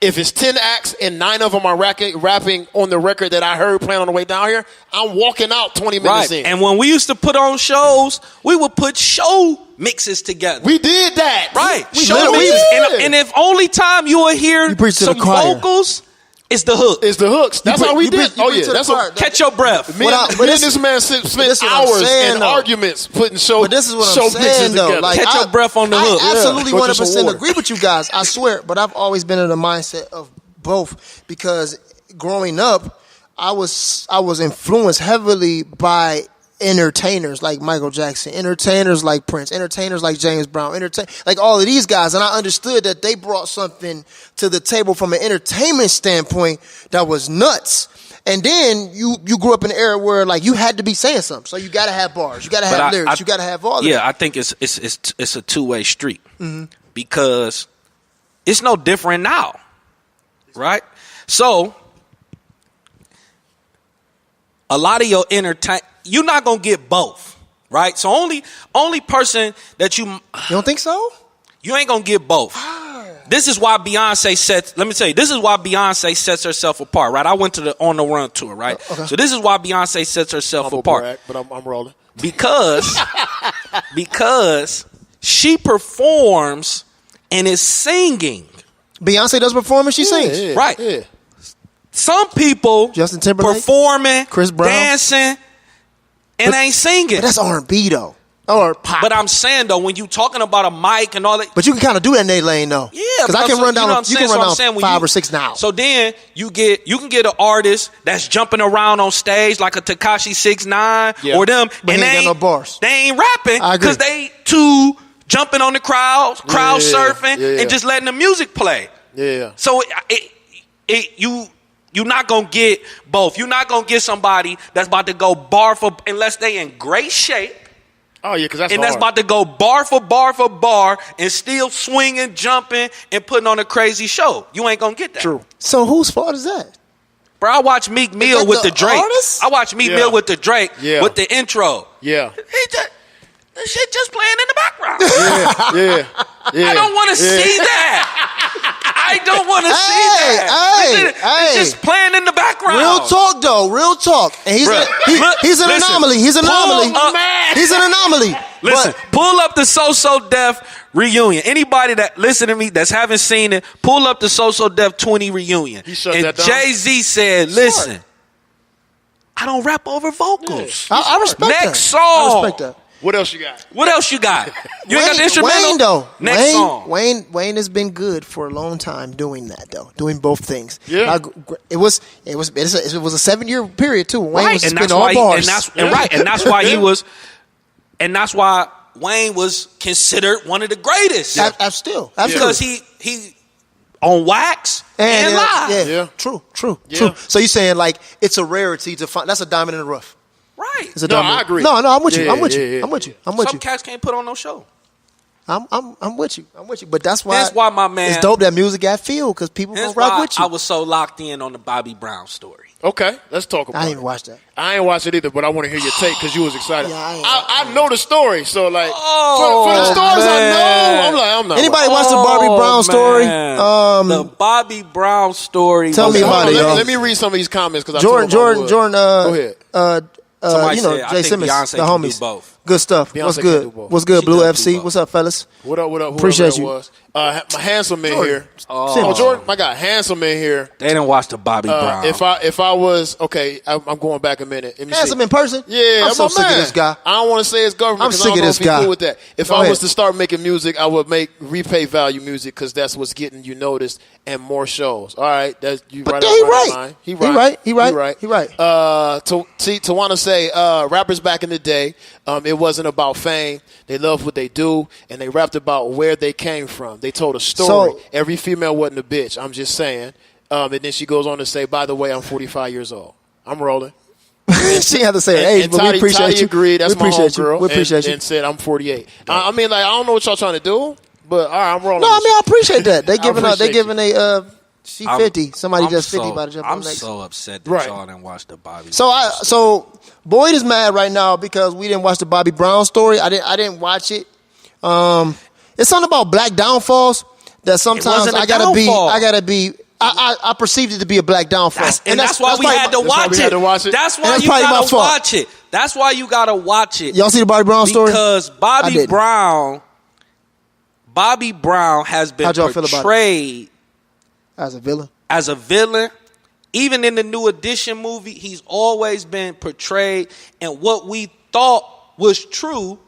[SPEAKER 2] if it's 10 acts and 9 of them are rapping on the record that I heard playing on the way down here, I'm walking out 20 minutes in.
[SPEAKER 1] And when we used to put on shows, we would put show mixes together.
[SPEAKER 2] We did that.
[SPEAKER 1] Right. Show mixes. And if only time you will hear some vocals, it's the hook.
[SPEAKER 2] It's the hooks. That's how we did. That's what.
[SPEAKER 1] Catch your breath.
[SPEAKER 2] Me and this man spent hours and arguments putting show.
[SPEAKER 3] But this is what I'm saying, though.
[SPEAKER 1] Catch your breath on the hook.
[SPEAKER 3] I absolutely 100% agree with you guys. I swear. But I've always been in the mindset of both, because growing up, I was influenced heavily by entertainers like Michael Jackson, entertainers like Prince, entertainers like James Brown, like all of these guys, and I understood that they brought something to the table from an entertainment standpoint that was nuts. And then you grew up in an era where you had to be saying something, so you got to have bars, you got to have lyrics, you got to have all of that.
[SPEAKER 1] Yeah, I think it's a two-way street, because it's no different now, right? So a lot of your you're not gonna get both, right? So only person that you
[SPEAKER 3] don't think so?
[SPEAKER 1] You ain't gonna get both. This is why Beyonce sets. Let me tell you, this is why Beyonce sets herself apart, right? I went to the On the Run tour, right? Okay. So this is why Beyonce sets herself apart.
[SPEAKER 2] Brag, but I'm rolling
[SPEAKER 1] because she performs and is singing.
[SPEAKER 3] Beyonce does perform and she sings,
[SPEAKER 1] right?
[SPEAKER 2] Yeah.
[SPEAKER 1] Some people
[SPEAKER 3] Justin Timberlake,
[SPEAKER 1] performing,
[SPEAKER 3] Chris Brown,
[SPEAKER 1] dancing, and ain't singing.
[SPEAKER 3] But that's R&B though, or pop.
[SPEAKER 1] But I'm saying though, when you talking about a mic and all that,
[SPEAKER 3] but you can kind of do that in their lane though.
[SPEAKER 1] Yeah,
[SPEAKER 3] because I can run down. You can run down 5 or 6 now.
[SPEAKER 1] So then you can get an artist that's jumping around on stage like a Tekashi 6ix9ine or them,
[SPEAKER 3] but
[SPEAKER 1] and
[SPEAKER 3] they ain't got no bars.
[SPEAKER 1] They ain't rapping
[SPEAKER 3] because
[SPEAKER 1] they too jumping on the crowd surfing, and just letting the music play.
[SPEAKER 2] Yeah.
[SPEAKER 1] So you're not gonna get both. You're not gonna get somebody that's about to go bar for unless they in great shape.
[SPEAKER 2] Oh yeah, because that's
[SPEAKER 1] and
[SPEAKER 2] hard.
[SPEAKER 1] that's about to go bar for bar for bar and still swinging, jumping, and putting on a crazy show. You ain't gonna get that.
[SPEAKER 3] True. So whose fault is that?
[SPEAKER 1] Bro, I watch Meek Mill with the Drake.
[SPEAKER 3] Artist?
[SPEAKER 1] I watch Meek Mill with the Drake with the intro.
[SPEAKER 2] Yeah.
[SPEAKER 1] That shit just playing in the background.
[SPEAKER 2] Yeah.
[SPEAKER 1] I don't want to see that. I don't want to see that. It's just playing in the background.
[SPEAKER 3] Real talk, though. Real talk. And he's an anomaly. He's an anomaly. He's an anomaly.
[SPEAKER 1] Listen, pull up the So Def reunion. Anybody that listen to me that's haven't seen it, pull up the So Def 20 reunion.
[SPEAKER 2] He shut
[SPEAKER 1] and
[SPEAKER 2] that down.
[SPEAKER 1] Jay-Z said, listen, I don't rap over vocals.
[SPEAKER 3] Yeah. I respect that.
[SPEAKER 1] Next song.
[SPEAKER 3] I respect that.
[SPEAKER 2] What else you got?
[SPEAKER 1] What else you got? You ain't got the instrumental?
[SPEAKER 3] Wayne, though.
[SPEAKER 1] Next song.
[SPEAKER 3] Wayne has been good for a long time doing that, though. Doing both things.
[SPEAKER 2] Yeah.
[SPEAKER 3] It was a 7-year period, too. Wayne was
[SPEAKER 1] and
[SPEAKER 3] spinning
[SPEAKER 1] that's
[SPEAKER 3] all
[SPEAKER 1] why
[SPEAKER 3] bars.
[SPEAKER 1] and that's why he was, and that's why Wayne was considered one of the greatest.
[SPEAKER 3] Still.
[SPEAKER 1] Because he on wax and live.
[SPEAKER 3] Yeah. True. So you're saying, like, it's a rarity to find. That's a diamond in the rough.
[SPEAKER 1] Right.
[SPEAKER 2] I agree.
[SPEAKER 3] No, I'm with you.
[SPEAKER 2] Yeah,
[SPEAKER 3] I'm with you.
[SPEAKER 2] yeah.
[SPEAKER 3] I'm with you.
[SPEAKER 1] Some cats can't put on no show.
[SPEAKER 3] I'm with you. But that's why
[SPEAKER 1] my man.
[SPEAKER 3] it's dope that music got feel because people gonna rock with you.
[SPEAKER 1] I was so locked in on the Bobby Brown story.
[SPEAKER 2] Okay, let's talk about it.
[SPEAKER 3] I didn't even watch that.
[SPEAKER 2] I ain't watched it either, but I want to hear your take because you was excited.
[SPEAKER 3] Yeah,
[SPEAKER 2] I know the story, so like
[SPEAKER 1] Oh,
[SPEAKER 2] for the stories
[SPEAKER 1] man.
[SPEAKER 2] I know, I'm not.
[SPEAKER 3] Anybody watch the Bobby Brown story?
[SPEAKER 1] The Bobby Brown story.
[SPEAKER 3] Tell me about it, y'all.
[SPEAKER 2] Let me read some of these comments because
[SPEAKER 3] Jordan.
[SPEAKER 2] Go ahead.
[SPEAKER 1] Somebody said, I
[SPEAKER 3] Jay
[SPEAKER 1] think
[SPEAKER 3] Simmons,
[SPEAKER 1] Beyonce
[SPEAKER 3] the
[SPEAKER 1] can
[SPEAKER 3] homies.
[SPEAKER 1] do both.
[SPEAKER 3] Good stuff.
[SPEAKER 2] Beyonce
[SPEAKER 3] What's
[SPEAKER 2] can do
[SPEAKER 3] good?
[SPEAKER 2] both.
[SPEAKER 3] What's good,
[SPEAKER 1] She
[SPEAKER 3] Blue
[SPEAKER 1] does do
[SPEAKER 3] FC?
[SPEAKER 1] both.
[SPEAKER 3] What's up, fellas?
[SPEAKER 2] What up?
[SPEAKER 3] Appreciate
[SPEAKER 2] Whoever
[SPEAKER 3] you.
[SPEAKER 2] that was. My handsome in
[SPEAKER 3] Jordan.
[SPEAKER 2] here.
[SPEAKER 3] Oh.
[SPEAKER 2] Jordan, I got handsome in here.
[SPEAKER 1] They didn't watch the Bobby Brown.
[SPEAKER 2] If I was okay, I'm going back a minute. Let me
[SPEAKER 3] Handsome
[SPEAKER 2] see.
[SPEAKER 3] in person?
[SPEAKER 2] Yeah,
[SPEAKER 3] I'm so
[SPEAKER 2] my
[SPEAKER 3] sick of
[SPEAKER 2] man.
[SPEAKER 3] this guy.
[SPEAKER 2] I don't want to say it's government.
[SPEAKER 3] I'm
[SPEAKER 2] 'cause
[SPEAKER 3] sick
[SPEAKER 2] I don't
[SPEAKER 3] of
[SPEAKER 2] know
[SPEAKER 3] this
[SPEAKER 2] if he
[SPEAKER 3] guy.
[SPEAKER 2] cool with that. If
[SPEAKER 3] Go
[SPEAKER 2] I
[SPEAKER 3] ahead.
[SPEAKER 2] was to start making music, I would make repay value music because that's what's getting you noticed and more shows. All right, that's you.
[SPEAKER 3] But
[SPEAKER 2] right.
[SPEAKER 3] he right. He right.
[SPEAKER 2] Tawana say rappers back in the day, it wasn't about fame. They loved what they do, and they rapped about where they came from. They told a story.
[SPEAKER 3] So-
[SPEAKER 2] Every female wasn't a bitch. I'm just saying. And then she goes on to say, by the way, I'm 45 years old. I'm rolling.
[SPEAKER 3] She had to say her age,
[SPEAKER 2] And
[SPEAKER 3] but we appreciate
[SPEAKER 2] Toddy
[SPEAKER 3] you.
[SPEAKER 2] agreed. That's
[SPEAKER 3] we
[SPEAKER 2] my
[SPEAKER 3] appreciate you.
[SPEAKER 2] homegirl.
[SPEAKER 3] We appreciate you.
[SPEAKER 2] And said, I'm 48. I mean, like, I don't know what y'all trying to do, but all right, I'm rolling.
[SPEAKER 3] No, I mean I appreciate that. They giving
[SPEAKER 2] appreciate
[SPEAKER 3] a she 50. Somebody just 50 about to jump
[SPEAKER 1] I'm
[SPEAKER 3] on next.
[SPEAKER 1] so upset that
[SPEAKER 2] Right.
[SPEAKER 1] y'all didn't watch the Bobby.
[SPEAKER 3] So Boyd is mad right now because we didn't watch the Bobby Brown story. I didn't watch it. It's something about black downfalls that sometimes
[SPEAKER 1] wasn't a
[SPEAKER 3] I gotta
[SPEAKER 1] downfall.
[SPEAKER 3] be. I perceived it to be a black downfall,
[SPEAKER 1] That's why we had to watch it. That's why
[SPEAKER 3] that's
[SPEAKER 1] you
[SPEAKER 3] probably my
[SPEAKER 1] gotta
[SPEAKER 3] fault.
[SPEAKER 1] watch it. That's why you gotta watch it.
[SPEAKER 3] Y'all see the Bobby Brown story?
[SPEAKER 1] Because
[SPEAKER 3] I
[SPEAKER 1] Bobby
[SPEAKER 3] didn't.
[SPEAKER 1] Brown has been
[SPEAKER 3] How'd y'all feel about it?
[SPEAKER 1] portrayed
[SPEAKER 3] As a villain.
[SPEAKER 1] as a villain. Even in the New Edition movie, he's always been portrayed, and what we thought was true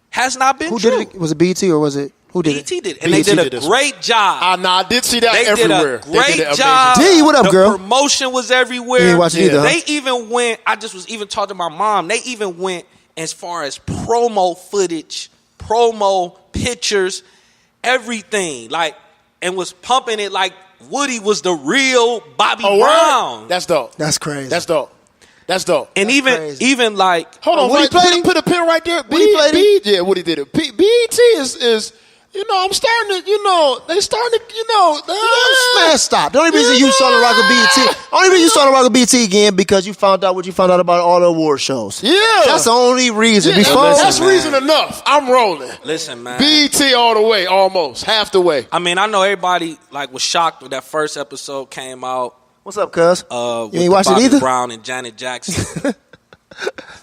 [SPEAKER 1] has not been
[SPEAKER 3] Who
[SPEAKER 1] true.
[SPEAKER 3] did it? Was it BT or was it who did
[SPEAKER 1] BT
[SPEAKER 3] it?
[SPEAKER 1] did it, and they
[SPEAKER 2] BT
[SPEAKER 1] did
[SPEAKER 2] did
[SPEAKER 1] a
[SPEAKER 2] this
[SPEAKER 1] great job.
[SPEAKER 2] I did see that
[SPEAKER 1] They
[SPEAKER 2] everywhere.
[SPEAKER 1] did a great
[SPEAKER 2] amazing
[SPEAKER 1] job.
[SPEAKER 3] D, what up,
[SPEAKER 1] the
[SPEAKER 3] girl?
[SPEAKER 1] promotion was everywhere.
[SPEAKER 3] You ain't watch it either, huh?
[SPEAKER 1] They even went. I just was even talking to my mom. They even went as far as promo footage, promo pictures, everything. Like, and was pumping it like Woody was the real Bobby Brown.
[SPEAKER 2] That's dope.
[SPEAKER 3] That's crazy.
[SPEAKER 2] That's dope.
[SPEAKER 1] And
[SPEAKER 3] crazy.
[SPEAKER 1] even like,
[SPEAKER 2] Hold on,
[SPEAKER 3] Woody
[SPEAKER 2] Mike,
[SPEAKER 3] played him?
[SPEAKER 2] put a pin right there.
[SPEAKER 3] Woody played him?
[SPEAKER 2] Yeah, Woody did it. BET is I'm starting to, they starting to,
[SPEAKER 3] Man, stop. The only reason you started rocking BET, only reason you started rocking BET again because you found out what you found out about all the award shows.
[SPEAKER 2] Yeah.
[SPEAKER 3] That's the only reason.
[SPEAKER 2] Yeah,
[SPEAKER 3] Before,
[SPEAKER 2] that's
[SPEAKER 1] man.
[SPEAKER 2] reason enough. I'm rolling.
[SPEAKER 1] listen, man.
[SPEAKER 2] BET all the way, almost half the way.
[SPEAKER 1] I mean, I know everybody like was shocked when that first episode came out.
[SPEAKER 3] what's up, cuz?
[SPEAKER 1] With
[SPEAKER 3] You ain't watch it
[SPEAKER 1] Bobby
[SPEAKER 3] either?
[SPEAKER 1] Brown and Janet Jackson.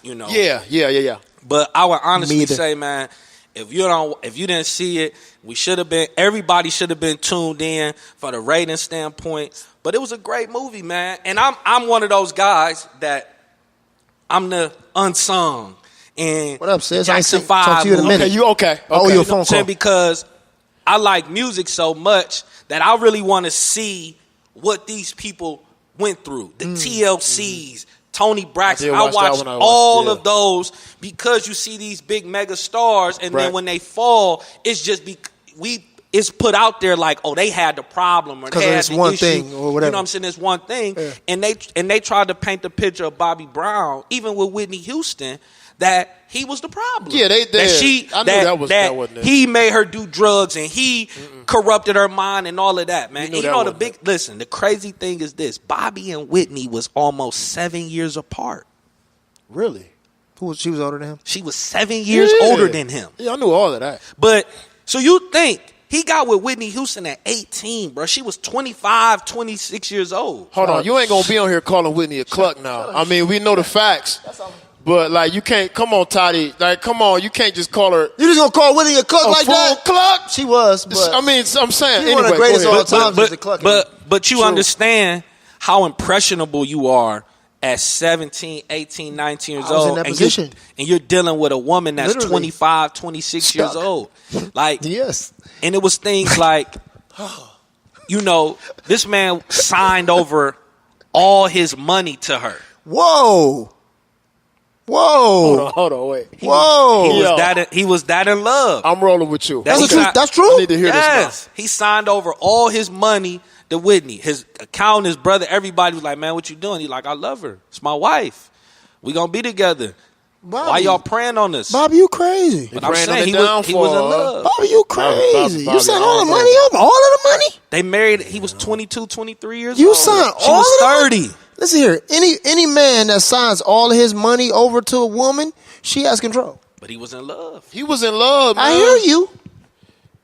[SPEAKER 2] Yeah.
[SPEAKER 1] But I would honestly
[SPEAKER 3] Me either.
[SPEAKER 1] say, man, if you didn't see it, everybody should have been tuned in for the rating standpoint. But it was a great movie, man. And I'm one of those guys that I'm the unsung. And
[SPEAKER 3] What up, sis? I ain't
[SPEAKER 1] Jackson
[SPEAKER 3] seen- talk
[SPEAKER 1] 5
[SPEAKER 3] to you in a
[SPEAKER 1] movie.
[SPEAKER 3] minute.
[SPEAKER 2] You okay?
[SPEAKER 3] Oh,
[SPEAKER 2] Okay.
[SPEAKER 3] your
[SPEAKER 1] You know
[SPEAKER 3] phone
[SPEAKER 1] what I'm saying?
[SPEAKER 3] call.
[SPEAKER 1] Because I like music so much that I really want to see what these people went through. The TLCs, Tony Braxton. I watched all of those because you see these big mega stars, and then when they fall, it's just it's put out there like, oh, they had the problem or they had
[SPEAKER 3] it's
[SPEAKER 1] the
[SPEAKER 3] one
[SPEAKER 1] issue.
[SPEAKER 3] thing or whatever.
[SPEAKER 1] You know what I'm saying? It's one thing, and they tried to paint the picture of Bobby Brown, even with Whitney Houston, that he was the problem.
[SPEAKER 2] Yeah, I knew that wasn't it.
[SPEAKER 1] He made her do drugs and he corrupted her mind and all of that, man. And the crazy thing is this: Bobby and Whitney was almost 7 years apart.
[SPEAKER 2] Really?
[SPEAKER 3] She was older than him?
[SPEAKER 1] She was 7 years older than him.
[SPEAKER 2] Yeah, I knew all of that.
[SPEAKER 1] But so you think he got with Whitney Houston at 18, bro? She was 25, 26 years old.
[SPEAKER 2] Hold on, you ain't gonna be on here calling Whitney a cluck now. I mean, we know the facts. But, like, you can't, come on, Toddy. Like, come on, you can't just call her.
[SPEAKER 3] You just gonna call Whitney a cluck like that?
[SPEAKER 2] Cluck?
[SPEAKER 3] She was, but.
[SPEAKER 2] I mean, I'm saying,
[SPEAKER 3] She's
[SPEAKER 2] anyway,
[SPEAKER 3] one of the greatest of all time.
[SPEAKER 1] But you understand how impressionable you are at 17, 18, 19 years old.
[SPEAKER 3] In that position.
[SPEAKER 1] And you're dealing with a woman that's 25, 26 years old. Like,
[SPEAKER 3] yes.
[SPEAKER 1] And it was things like, you know, this man signed over all his money to her.
[SPEAKER 3] Whoa.
[SPEAKER 2] Hold on, wait.
[SPEAKER 1] He was that in love.
[SPEAKER 2] I'm rolling with you.
[SPEAKER 3] That's true. That's true.
[SPEAKER 2] I need to hear this now.
[SPEAKER 1] He signed over all his money to Whitney. His accountant, his brother, everybody was like, man, what you doing? He's like, I love her. It's my wife. We gonna be together.
[SPEAKER 3] Bobby,
[SPEAKER 1] why y'all praying on this?
[SPEAKER 3] Bobby, you crazy.
[SPEAKER 1] But I'm saying he was in love.
[SPEAKER 3] Bobby, you crazy. You signed all the money up? All of the money?
[SPEAKER 1] They married. He was 22, 23 years old.
[SPEAKER 3] You signed all of the money?
[SPEAKER 1] She was 30.
[SPEAKER 3] Listen here. Any man that signs all of his money over to a woman, she has control.
[SPEAKER 1] But he was in love.
[SPEAKER 2] He was in love, man.
[SPEAKER 3] I hear you.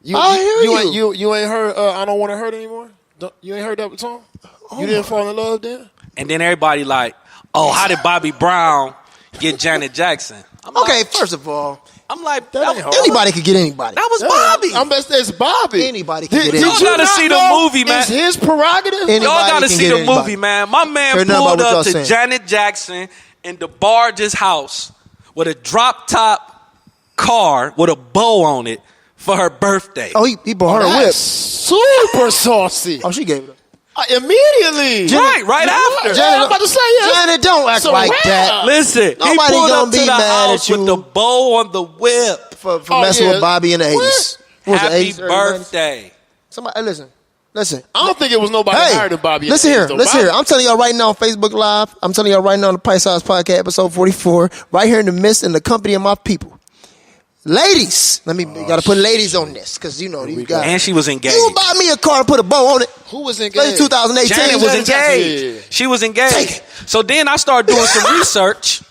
[SPEAKER 2] You ain't heard I Don't Want to Hurt Anymore? You ain't heard that song? You didn't fall in love then?
[SPEAKER 1] And then everybody like, oh, how did Bobby Brown get Janet Jackson?
[SPEAKER 3] First of all,
[SPEAKER 1] I'm like,
[SPEAKER 3] anybody could get anybody.
[SPEAKER 1] That was Bobby.
[SPEAKER 2] It's Bobby.
[SPEAKER 3] Anybody can get
[SPEAKER 1] Y'all
[SPEAKER 3] anybody.
[SPEAKER 1] gotta see the movie, man.
[SPEAKER 2] It's his prerogative.
[SPEAKER 1] Y'all gotta see the movie, man. My man pulled up to Janet Jackson in DeBarge's house with a drop top car with a bow on it for her birthday.
[SPEAKER 3] Oh, he bought her a whip.
[SPEAKER 2] Super saucy.
[SPEAKER 3] Oh, she gave it up.
[SPEAKER 2] Immediately.
[SPEAKER 1] Right after.
[SPEAKER 3] Janet,
[SPEAKER 2] I'm about to say,
[SPEAKER 3] Janet, don't act like that.
[SPEAKER 1] Listen,
[SPEAKER 3] nobody
[SPEAKER 1] he pulled
[SPEAKER 3] gonna
[SPEAKER 1] up to
[SPEAKER 3] be
[SPEAKER 1] the
[SPEAKER 3] mad
[SPEAKER 1] house
[SPEAKER 3] at you
[SPEAKER 1] with the bow on the whip.
[SPEAKER 3] For messing with Bobby in the 80s.
[SPEAKER 1] Happy birthday.
[SPEAKER 3] Somebody, listen.
[SPEAKER 2] I don't think it was nobody higher than Bobby.
[SPEAKER 3] Listen here. I'm telling y'all right now on Facebook Live. I'm telling y'all right now on the Price House Podcast, episode 44, right here in the midst in the company of my people. Ladies, gotta put ladies on this because you got.
[SPEAKER 1] And she was engaged.
[SPEAKER 3] You buy me a car and put a bow on it.
[SPEAKER 2] Who was engaged?
[SPEAKER 3] Late 2018.
[SPEAKER 1] Janet was engaged. Yeah. She was engaged. So then I started doing some research.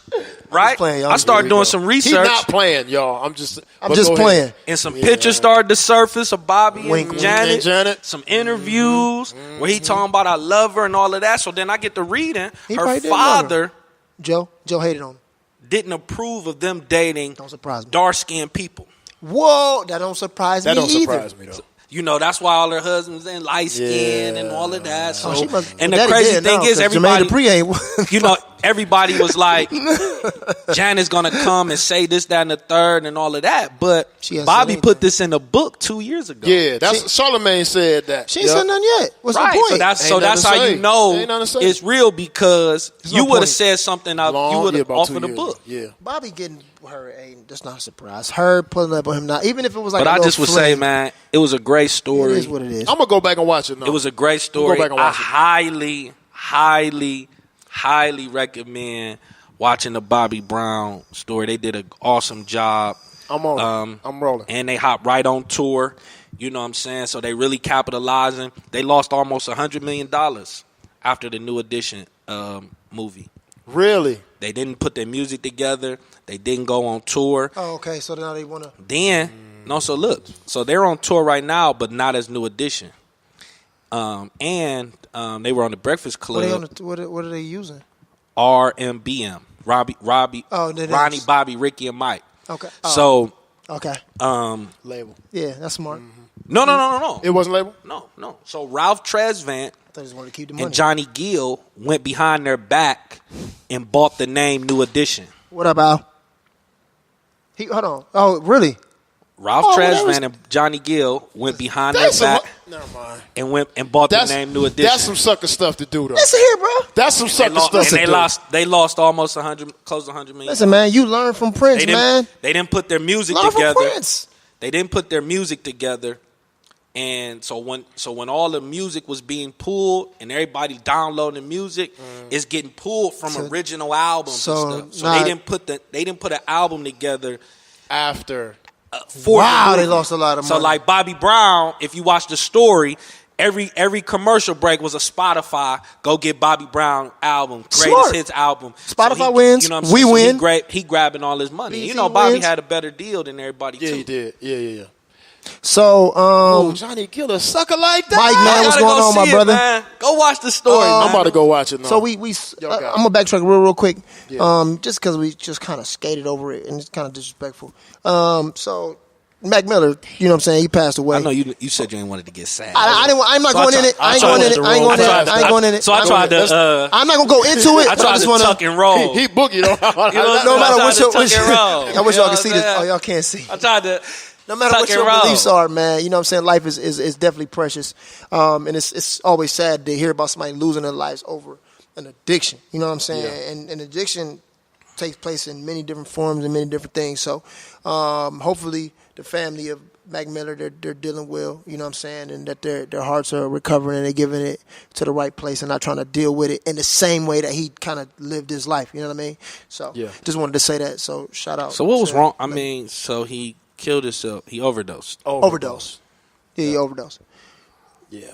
[SPEAKER 1] Right? I started doing some research.
[SPEAKER 2] He's not playing, y'all. I'm just
[SPEAKER 3] playing.
[SPEAKER 1] And some pictures started to surface of Bobby and Janet. Some interviews where he talking about I love her and all of that. So then I get to reading. Her father,
[SPEAKER 3] Joe hated on him.
[SPEAKER 1] Didn't approve of them dating dark-skinned people.
[SPEAKER 3] Whoa, that don't surprise me either.
[SPEAKER 2] That don't surprise me, though.
[SPEAKER 1] You know, that's why all her husbands in light skin and all of that. So, and the
[SPEAKER 3] Daddy
[SPEAKER 1] crazy thing is, everybody, everybody was like, Janet's going to come and say this, that, and the third and all of that. But Bobby put this in a book 2 years ago.
[SPEAKER 2] Yeah, Charlamagne said that.
[SPEAKER 3] She ain't said nothing yet. What's the point?
[SPEAKER 1] So that's how you know it's real because you would have said something you would have offered a book.
[SPEAKER 2] Yeah.
[SPEAKER 3] Bobby getting her, that's not a surprise. Her pulling up on him now, even if it was like.
[SPEAKER 1] But I just would say, man, it was a great story.
[SPEAKER 3] It is what it is.
[SPEAKER 2] I'm gonna go back and watch it now.
[SPEAKER 1] It was a great story. I highly recommend watching the Bobby Brown story. They did an awesome job.
[SPEAKER 2] I'm on. I'm rolling.
[SPEAKER 1] And they hopped right on tour. You know what I'm saying? So they really capitalizing. They lost almost $100 million after the New Edition movie.
[SPEAKER 2] Really?
[SPEAKER 1] They didn't put their music together. They didn't go on tour.
[SPEAKER 3] Oh, okay. So now they want to.
[SPEAKER 1] So look. So they're on tour right now, but not as New Edition. And they were on the Breakfast Club.
[SPEAKER 3] What are they using?
[SPEAKER 1] RMBM. Ronnie, Bobby, Ricky, and Mike.
[SPEAKER 3] Okay.
[SPEAKER 1] Okay.
[SPEAKER 2] Label.
[SPEAKER 3] Yeah, that's smart.
[SPEAKER 2] Mm-hmm.
[SPEAKER 1] No.
[SPEAKER 2] It wasn't label?
[SPEAKER 1] No. So Ralph Tresvant
[SPEAKER 3] wanted to keep the money.
[SPEAKER 1] and Johnny Gill went behind their back and bought the name New Edition.
[SPEAKER 3] What about? Hold on. Oh, really?
[SPEAKER 1] Ralph Tresvant and Johnny Gill went behind their back.
[SPEAKER 2] Never mind.
[SPEAKER 1] and went and bought the name New Edition.
[SPEAKER 2] That's some sucker stuff to do, though.
[SPEAKER 3] Listen here, bro.
[SPEAKER 2] That's some sucker stuff to do.
[SPEAKER 1] They lost almost close to 100 million.
[SPEAKER 3] Listen, man, you learn from Prince, man.
[SPEAKER 1] They didn't put their music
[SPEAKER 3] Learn
[SPEAKER 1] together.
[SPEAKER 3] from Prince.
[SPEAKER 1] They didn't put their music together. And so when all the music was being pulled and everybody downloading music, it's getting pulled from original albums and stuff. So they didn't put an album together
[SPEAKER 2] after.
[SPEAKER 3] They lost a lot of money.
[SPEAKER 1] So like Bobby Brown, if you watch the story, every commercial break was a Spotify. Go get Bobby Brown album, greatest hits album.
[SPEAKER 3] Spotify wins.
[SPEAKER 1] You know what I'm
[SPEAKER 3] we
[SPEAKER 1] saying?
[SPEAKER 3] win.
[SPEAKER 1] He grabbing all his money.
[SPEAKER 3] BT
[SPEAKER 1] You know, Bobby
[SPEAKER 3] wins.
[SPEAKER 1] had a better deal than everybody too.
[SPEAKER 2] Yeah, he did. Yeah.
[SPEAKER 3] So,
[SPEAKER 2] Johnny killed a sucker like that.
[SPEAKER 3] Mike, man, what's going on, my brother?
[SPEAKER 1] Man. Go watch the story.
[SPEAKER 2] I'm about to go watch it now.
[SPEAKER 3] So I'm gonna backtrack real quick, just because we just kind of skated over it and it's kind of disrespectful. So Mac Miller, you know what I'm saying? He passed away.
[SPEAKER 1] I know you said you ain't wanted to get sad.
[SPEAKER 3] I'm not going in it. I ain't going in it.
[SPEAKER 1] So I tried to.
[SPEAKER 3] I'm not gonna go into it.
[SPEAKER 1] I
[SPEAKER 3] but I
[SPEAKER 1] tried
[SPEAKER 3] just
[SPEAKER 1] to
[SPEAKER 3] want
[SPEAKER 1] tuck and roll.
[SPEAKER 2] He boogied on.
[SPEAKER 3] No matter what
[SPEAKER 1] I
[SPEAKER 3] I wish y'all could see this. Oh, y'all can't see.
[SPEAKER 1] I tried to.
[SPEAKER 3] No matter what your beliefs are, man, you know what I'm saying? Life is definitely precious. And it's always sad to hear about somebody losing their lives over an addiction. You know what I'm saying? Yeah. And addiction takes place in many different forms and many different things. So hopefully the family of Mac Miller, they're dealing well, you know what I'm saying? And that their hearts are recovering and they're giving it to the right place and not trying to deal with it in the same way that he kind of lived his life. You know what I mean? So just wanted to say that. So shout out.
[SPEAKER 1] So what was wrong? I mean, so he killed himself. He overdosed.
[SPEAKER 3] Yeah, he overdosed.
[SPEAKER 2] Yeah.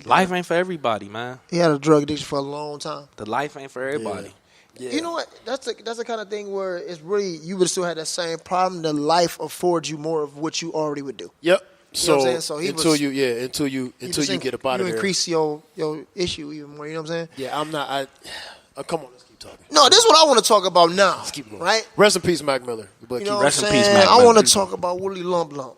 [SPEAKER 1] Life ain't for everybody, man.
[SPEAKER 3] He had a drug addiction for a long time.
[SPEAKER 1] The life ain't for everybody.
[SPEAKER 2] Yeah.
[SPEAKER 3] You know what? That's the kind of thing where it's really, you would still have that same problem. The life affords you more of what you already would do.
[SPEAKER 2] Yep.
[SPEAKER 3] You know what I'm saying? So
[SPEAKER 2] until you get up out of there,
[SPEAKER 3] you increase your issue even more. You know what I'm saying?
[SPEAKER 2] Yeah, I'm not. Come on, let's keep talking.
[SPEAKER 3] No, this is what I want to talk about now.
[SPEAKER 2] Let's keep going.
[SPEAKER 3] Right?
[SPEAKER 2] Rest in peace, Mac Miller.
[SPEAKER 3] You know what I'm
[SPEAKER 1] Rest in
[SPEAKER 3] saying?
[SPEAKER 1] peace, Mac
[SPEAKER 3] I
[SPEAKER 1] Miller.
[SPEAKER 3] want to talk about Willie Lump Lump.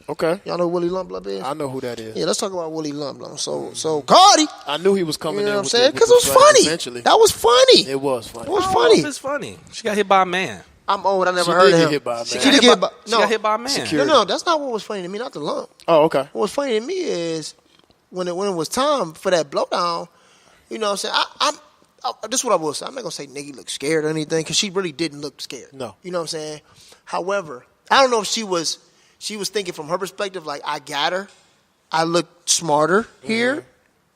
[SPEAKER 2] Okay.
[SPEAKER 3] Y'all know who Willie Lump Lump is?
[SPEAKER 2] I know who that is.
[SPEAKER 3] Yeah, let's talk about Willie Lump Lump. So Cardi.
[SPEAKER 2] I knew he was coming in.
[SPEAKER 3] You know what I'm
[SPEAKER 2] with
[SPEAKER 3] saying?
[SPEAKER 2] Because
[SPEAKER 3] Because it was funny.
[SPEAKER 2] Eventually.
[SPEAKER 3] That was funny.
[SPEAKER 2] It was funny.
[SPEAKER 3] It was
[SPEAKER 1] I don't
[SPEAKER 3] funny.
[SPEAKER 1] know if it's funny. She got hit by a man.
[SPEAKER 3] I'm old. I never
[SPEAKER 2] She
[SPEAKER 3] heard
[SPEAKER 2] did
[SPEAKER 3] of
[SPEAKER 2] get
[SPEAKER 3] him.
[SPEAKER 2] hit by a man.
[SPEAKER 3] She did get hit by.
[SPEAKER 1] She got hit by a man.
[SPEAKER 3] No, that's not what was funny to me. Not the lump.
[SPEAKER 2] Oh, okay.
[SPEAKER 3] What was funny to me is when it was time for that blowdown. You know what I'm saying? This is what I will say. I'm not gonna say Nicki looked scared or anything because she really didn't look scared.
[SPEAKER 2] No.
[SPEAKER 3] You know what I'm saying? However, I don't know if she was thinking from her perspective like I got her, I look smarter here,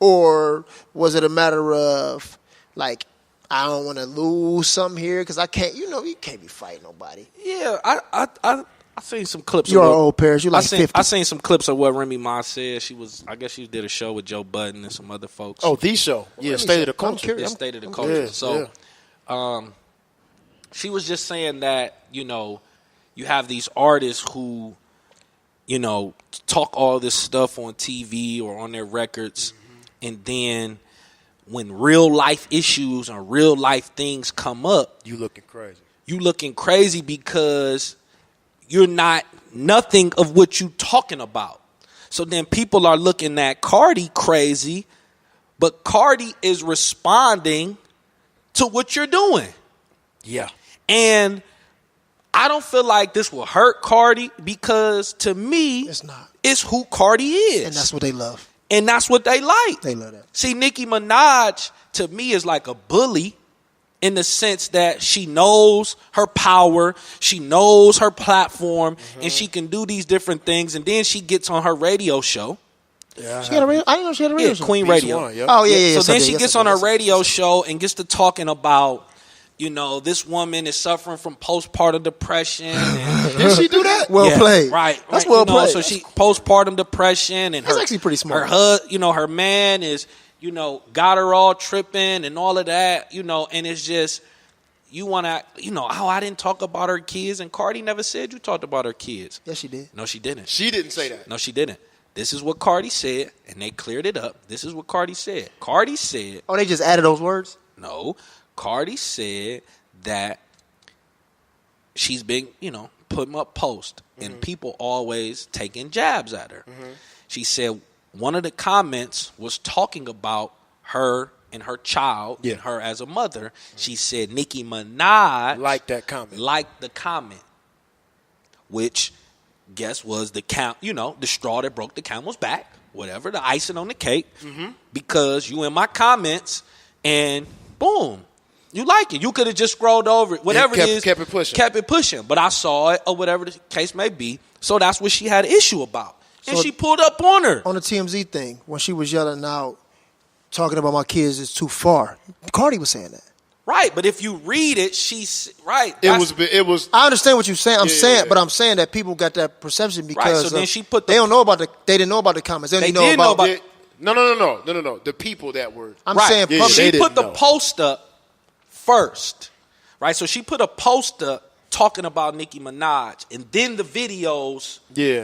[SPEAKER 3] or was it a matter of like I don't want to lose something here because I can't. You know, you can't be fighting nobody.
[SPEAKER 1] Yeah, I seen some clips.
[SPEAKER 3] You're
[SPEAKER 1] of
[SPEAKER 3] an old Paris. You're like 50.
[SPEAKER 1] I seen some clips of what Remy Ma said. I guess she did a show with Joe Budden and some other folks.
[SPEAKER 2] Oh, the show. Yeah, State of the Culture.
[SPEAKER 1] Yeah, State of the Culture.
[SPEAKER 2] Yeah,
[SPEAKER 1] so, she was just saying that, you know, you have these artists who, you know, talk all this stuff on TV or on their records, and then when real life issues or real life things come up,
[SPEAKER 2] You looking crazy.
[SPEAKER 1] you looking crazy because you're not nothing of what you talking about. So then people are looking at Cardi crazy, but Cardi is responding to what you're doing.
[SPEAKER 2] Yeah.
[SPEAKER 1] And I don't feel like this will hurt Cardi because to me,
[SPEAKER 3] It's not.
[SPEAKER 1] it's who Cardi is.
[SPEAKER 3] And that's what they love.
[SPEAKER 1] And that's what they like.
[SPEAKER 3] They love that.
[SPEAKER 1] See, Nicki Minaj, to me, is like a bully in the sense that she knows her power, she knows her platform, and she can do these different things. And then she gets on her radio show.
[SPEAKER 2] Yeah.
[SPEAKER 3] She had a radio. I didn't know she had a radio show.
[SPEAKER 1] Queen
[SPEAKER 2] Beats
[SPEAKER 1] Radio.
[SPEAKER 2] One, yep.
[SPEAKER 3] Oh yeah.
[SPEAKER 1] So
[SPEAKER 3] yes, I
[SPEAKER 1] then
[SPEAKER 3] did.
[SPEAKER 1] she
[SPEAKER 3] Yes,
[SPEAKER 1] gets
[SPEAKER 3] I
[SPEAKER 1] on
[SPEAKER 3] did.
[SPEAKER 1] her
[SPEAKER 3] Yes, I did.
[SPEAKER 1] radio show and gets to talking about, you know, this woman is suffering from postpartum depression. And,
[SPEAKER 2] Did she do that?
[SPEAKER 3] Well played.
[SPEAKER 1] Right.
[SPEAKER 3] That's
[SPEAKER 1] right,
[SPEAKER 3] well
[SPEAKER 1] you know,
[SPEAKER 3] played.
[SPEAKER 1] So she postpartum depression and
[SPEAKER 3] That's
[SPEAKER 1] her,
[SPEAKER 3] actually pretty smart.
[SPEAKER 1] Her man is, you know, got her all tripping and all of that, you know, and it's just, you want to, you know, oh, I didn't talk about her kids, and Cardi never said you talked about her kids.
[SPEAKER 3] Yes, she did.
[SPEAKER 1] No, she didn't.
[SPEAKER 2] She didn't say that.
[SPEAKER 1] No, she didn't. This is what Cardi said, and they cleared it up. This is what Cardi said. Cardi said,
[SPEAKER 3] Oh, they just added those words?
[SPEAKER 1] no, Cardi said that she's been, you know, putting up posts, and people always taking jabs at her. She said one of the comments was talking about her and her child and her as a mother. She said Nicki Minaj
[SPEAKER 2] Like that comment.
[SPEAKER 1] liked the comment, which guess was the straw that broke the camel's back, whatever, the icing on the cake, because you in my comments and boom, you like it. You could have just scrolled over it, whatever it is.
[SPEAKER 2] Kept it pushing.
[SPEAKER 1] But I saw it or whatever the case may be. So that's what she had an issue about. And she pulled up on her.
[SPEAKER 3] On the TMZ thing, when she was yelling out, talking about my kids is too far. Cardi was saying that.
[SPEAKER 1] Right, but if you read it, she's right.
[SPEAKER 2] It was.
[SPEAKER 3] I understand what you're saying. But I'm saying that people got that perception because
[SPEAKER 1] right, so then she put
[SPEAKER 3] they didn't know about the comments. They didn't know about
[SPEAKER 2] No. The people that were.
[SPEAKER 3] I'm saying
[SPEAKER 1] she put the post up first, right? So she put a post up talking about Nicki Minaj, and then the videos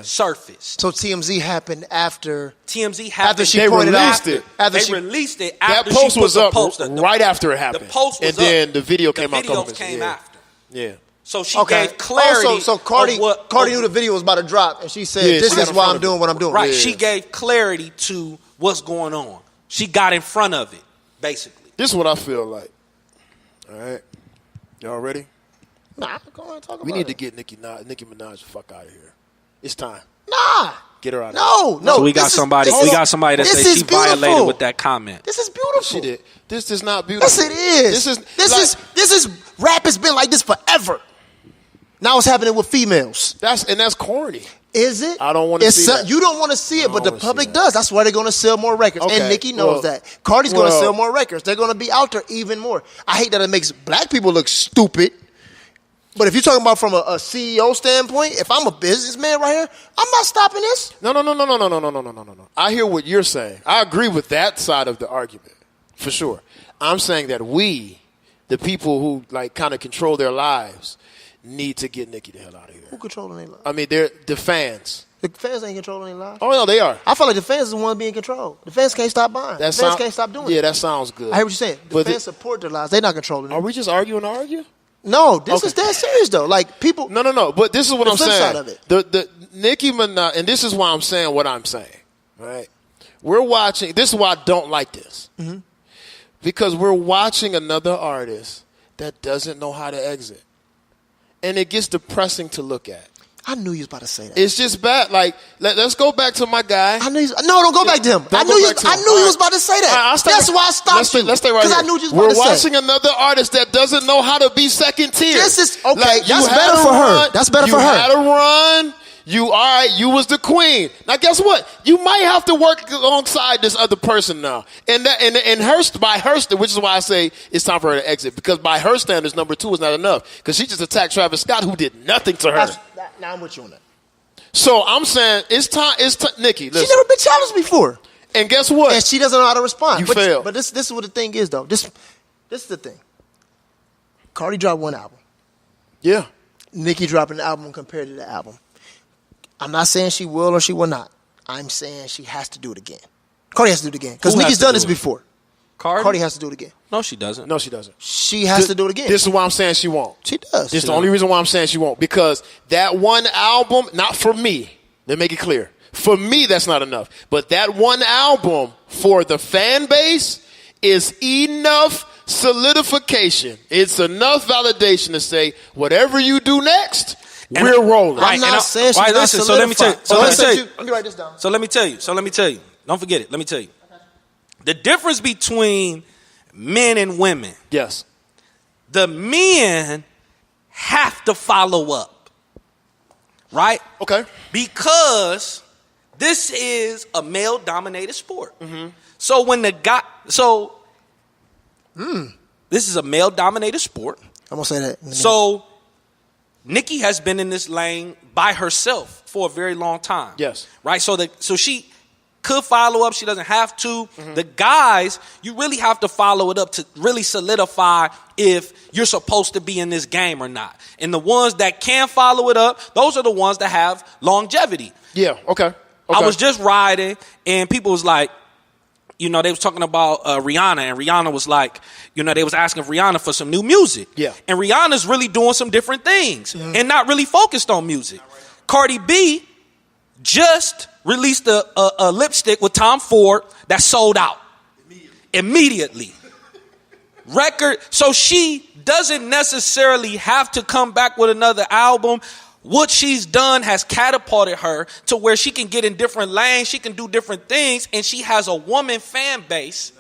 [SPEAKER 1] surfaced.
[SPEAKER 3] So TMZ happened after.
[SPEAKER 1] After
[SPEAKER 3] she pointed out
[SPEAKER 2] it.
[SPEAKER 1] They released it after
[SPEAKER 2] that post
[SPEAKER 1] she
[SPEAKER 2] was
[SPEAKER 1] put
[SPEAKER 2] up
[SPEAKER 1] the post up.
[SPEAKER 2] right after it happened.
[SPEAKER 1] The post was
[SPEAKER 2] and then the video came out.
[SPEAKER 1] The videos came after.
[SPEAKER 2] Yeah.
[SPEAKER 1] So she gave clarity.
[SPEAKER 3] So Cardi knew the video was about to drop, and she said, "This is why I'm doing what I'm doing."
[SPEAKER 1] Right. She gave clarity to what's going on. She got in front of it, basically.
[SPEAKER 2] This is what I feel like. All right, y'all ready?
[SPEAKER 3] Nah, go ahead and talk about it.
[SPEAKER 2] We need to get Nicki Minaj the fuck out of here. It's time.
[SPEAKER 3] Nah.
[SPEAKER 2] Get her out of
[SPEAKER 3] here. No.
[SPEAKER 1] So we got somebody that says she violated with that comment.
[SPEAKER 3] This is beautiful.
[SPEAKER 2] She did. This is not beautiful.
[SPEAKER 3] Yes, it is. This is rap has been like this forever. Now it's happening with females.
[SPEAKER 2] That's corny.
[SPEAKER 3] Is it?
[SPEAKER 2] I don't want to see that.
[SPEAKER 3] You don't want to see it, but the public does. That's why they're going to sell more records.
[SPEAKER 2] Okay.
[SPEAKER 3] And Nicki knows that. Cardi's going to sell more records. They're going to be out there even more. I hate that it makes black people look stupid. But if you're talking about from a CEO standpoint, if I'm a businessman right here, I'm not stopping this.
[SPEAKER 2] No. I hear what you're saying. I agree with that side of the argument, for sure. I'm saying that we, the people who like kind of control their lives, need to get Nicki the hell out of here.
[SPEAKER 3] Who controlling their lives?
[SPEAKER 2] I mean, they're the fans.
[SPEAKER 3] The fans ain't controlling their lives.
[SPEAKER 2] Oh, no, they are.
[SPEAKER 3] I feel like the fans is the one being controlled. The fans can't stop buying. The fans can't stop doing it.
[SPEAKER 2] Yeah, that sounds good.
[SPEAKER 3] I hear what you're saying. The fans support their lives. They're not controlling it.
[SPEAKER 2] Are we just arguing to argue?
[SPEAKER 3] No, this is dead serious though. Like people.
[SPEAKER 2] No. But this is what I'm saying.
[SPEAKER 3] Side of it.
[SPEAKER 2] The Nicki Minaj, and this is why I'm saying what I'm saying. Right? We're watching. This is why I don't like this. Mm-hmm. Because we're watching another artist that doesn't know how to exit, and it gets depressing to look at.
[SPEAKER 3] I knew you was about to say that.
[SPEAKER 2] It's just bad. Like, let's go back to my guy.
[SPEAKER 3] Don't go back to him. I knew you was about to say that. That's why I stopped you.
[SPEAKER 2] Let's stay right here.
[SPEAKER 3] Because I knew you was about to say.
[SPEAKER 2] We're watching another artist that doesn't know how to be second tier.
[SPEAKER 3] This is okay. Like, that's better for her. That's better for her.
[SPEAKER 2] You had a run. You was the queen. Now guess what? You might have to work alongside this other person now. And by her, which is why I say it's time for her to exit. Because by her standards, number 2 is not enough. Because she just attacked Travis Scott, who did nothing to her.
[SPEAKER 3] Now I'm with you on that.
[SPEAKER 2] So I'm saying it's time. Nicki, listen.
[SPEAKER 3] She's never been challenged before.
[SPEAKER 2] And guess what?
[SPEAKER 3] And she doesn't know how to respond.
[SPEAKER 2] You failed.
[SPEAKER 3] But this is what the thing is, though. This is the thing. Cardi dropped one album.
[SPEAKER 2] Yeah.
[SPEAKER 3] Nicki dropped an album compared to the album. I'm not saying she will or she will not. I'm saying she has to do it again. Cardi has to do it again. Because Nicki's done this before.
[SPEAKER 1] Cardi
[SPEAKER 3] has to do it again.
[SPEAKER 1] No, she doesn't.
[SPEAKER 2] No, she doesn't.
[SPEAKER 3] She has to do it again.
[SPEAKER 2] This is why I'm saying she won't.
[SPEAKER 3] She does.
[SPEAKER 2] This is the only reason why I'm saying she won't. Because that one album, not for me. Let me make it clear. For me, that's not enough. But that one album for the fan base is enough solidification. It's enough validation to say, whatever you do next, we're rolling.
[SPEAKER 3] I'm not saying she's not solidified.
[SPEAKER 1] So let me tell you.
[SPEAKER 3] Let me write this down.
[SPEAKER 1] So let me tell you. Don't forget it. Let me tell you. The difference between men and women.
[SPEAKER 2] Yes.
[SPEAKER 1] The men have to follow up. Right?
[SPEAKER 2] Okay.
[SPEAKER 1] Because this is a male-dominated sport. Mm-hmm. So when the guy... This is a male-dominated sport.
[SPEAKER 3] I'm going to say that.
[SPEAKER 1] So Nicki has been in this lane by herself for a very long time.
[SPEAKER 2] Yes.
[SPEAKER 1] Right? So she could follow up. She doesn't have to. Mm-hmm. The guys, you really have to follow it up to really solidify if you're supposed to be in this game or not. And the ones that can follow it up, those are the ones that have longevity.
[SPEAKER 2] Yeah, okay.
[SPEAKER 1] I was just riding, and people was like, they was talking about Rihanna, and Rihanna was like, they was asking Rihanna for some new music.
[SPEAKER 2] Yeah.
[SPEAKER 1] And Rihanna's really doing some different things and not really focused on music. Cardi B just released a lipstick with Tom Ford that sold out immediately. Record. So she doesn't necessarily have to come back with another album. what she's done has catapulted her to where she can get in different lanes, she can do different things, and she has a woman fan base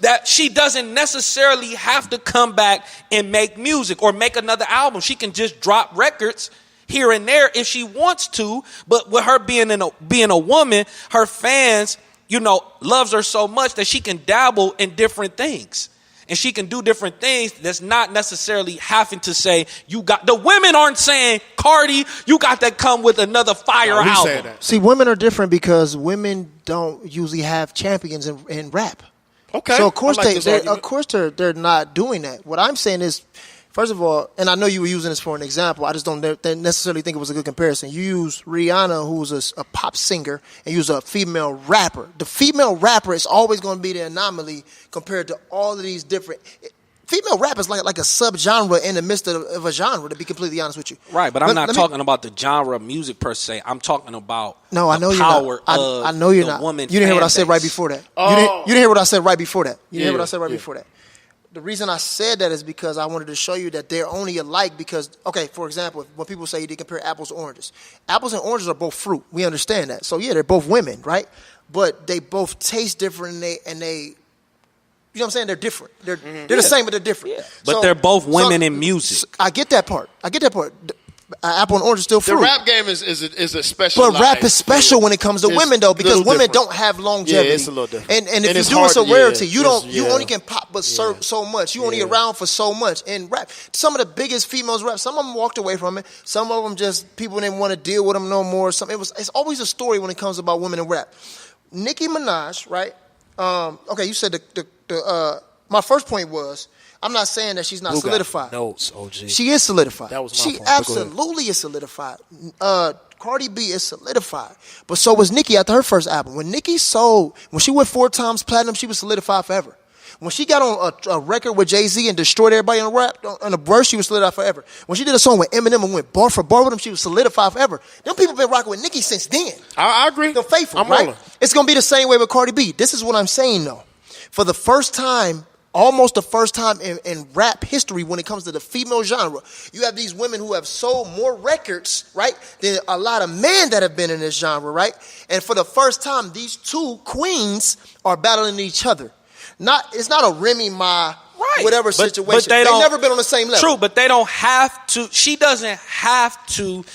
[SPEAKER 1] that she doesn't necessarily have to come back and make music or make another album. She can just drop records here and there if she wants to. But with her being a woman, her fans, loves her so much that she can dabble in different things. And she can do different things that's not necessarily having to say, the women aren't saying, Cardi, you got to come with another fire album.
[SPEAKER 3] See, women are different because women don't usually have champions in rap.
[SPEAKER 2] Okay.
[SPEAKER 3] So of course they're not doing that. What I'm saying is, first of all, and I know you were using this for an example, I just don't necessarily think it was a good comparison. You use Rihanna, who's a pop singer, and use a female rapper. The female rapper is always going to be the anomaly compared to all of these different. Female rap is like a subgenre in the midst of a genre, to be completely honest with you.
[SPEAKER 1] Right, but I'm not talking about the genre of music per se. I'm talking about
[SPEAKER 3] I know
[SPEAKER 1] the power of
[SPEAKER 3] I know you're
[SPEAKER 1] the
[SPEAKER 3] not.
[SPEAKER 1] woman.
[SPEAKER 3] You didn't hear what I said right before that.
[SPEAKER 2] Oh.
[SPEAKER 3] You didn't hear what I said right before that. You didn't hear what I said right before that. The reason I said that is because I wanted to show you that they're only alike because, okay, for example, when people say you compare apples to oranges. Apples and oranges are both fruit. We understand that. So, yeah, they're both women, right? But they both taste different and they you know what I'm saying? They're different. They're the same, but they're different.
[SPEAKER 1] Yeah. But they're both women in music.
[SPEAKER 3] I get that part. Apple and orange is still fruit.
[SPEAKER 2] The rap game is a special.
[SPEAKER 3] But rap is special when it comes to women, though, because women don't have longevity.
[SPEAKER 2] Yeah, it's a little different.
[SPEAKER 3] And if you do, it's a rarity. You only can pop but serve so much. You only around for so much. In rap, some of the biggest females rap, some of them walked away from it. Some of them just people didn't want to deal with them no more. It's always a story when it comes about women in rap. Nicki Minaj, right? Okay, you said my first point was, I'm not saying that she's not solidified.
[SPEAKER 2] Notes, OG.
[SPEAKER 3] She is solidified.
[SPEAKER 2] That was my point.
[SPEAKER 3] She absolutely is solidified. Cardi B is solidified. But so was Nicki after her first album. When she went 4 times platinum, she was solidified forever. When she got on a record with Jay-Z and destroyed everybody in rap, on the verse, she was solidified forever. When she did a song with Eminem and went bar for bar with him, she was solidified forever. Them people been rocking with Nicki since then.
[SPEAKER 2] I agree.
[SPEAKER 3] They're faithful,
[SPEAKER 2] I'm
[SPEAKER 3] right?
[SPEAKER 2] rolling.
[SPEAKER 3] It's going to be the same way with Cardi B. This is what I'm saying, though. For the first time, almost the first time in rap history when it comes to the female genre, you have these women who have sold more records, right, than a lot of men that have been in this genre, right? And for the first time, these two queens are battling each other. It's not a Remy Ma, whatever situation. But they've never been on the same level.
[SPEAKER 1] True, but they don't have to. She doesn't have to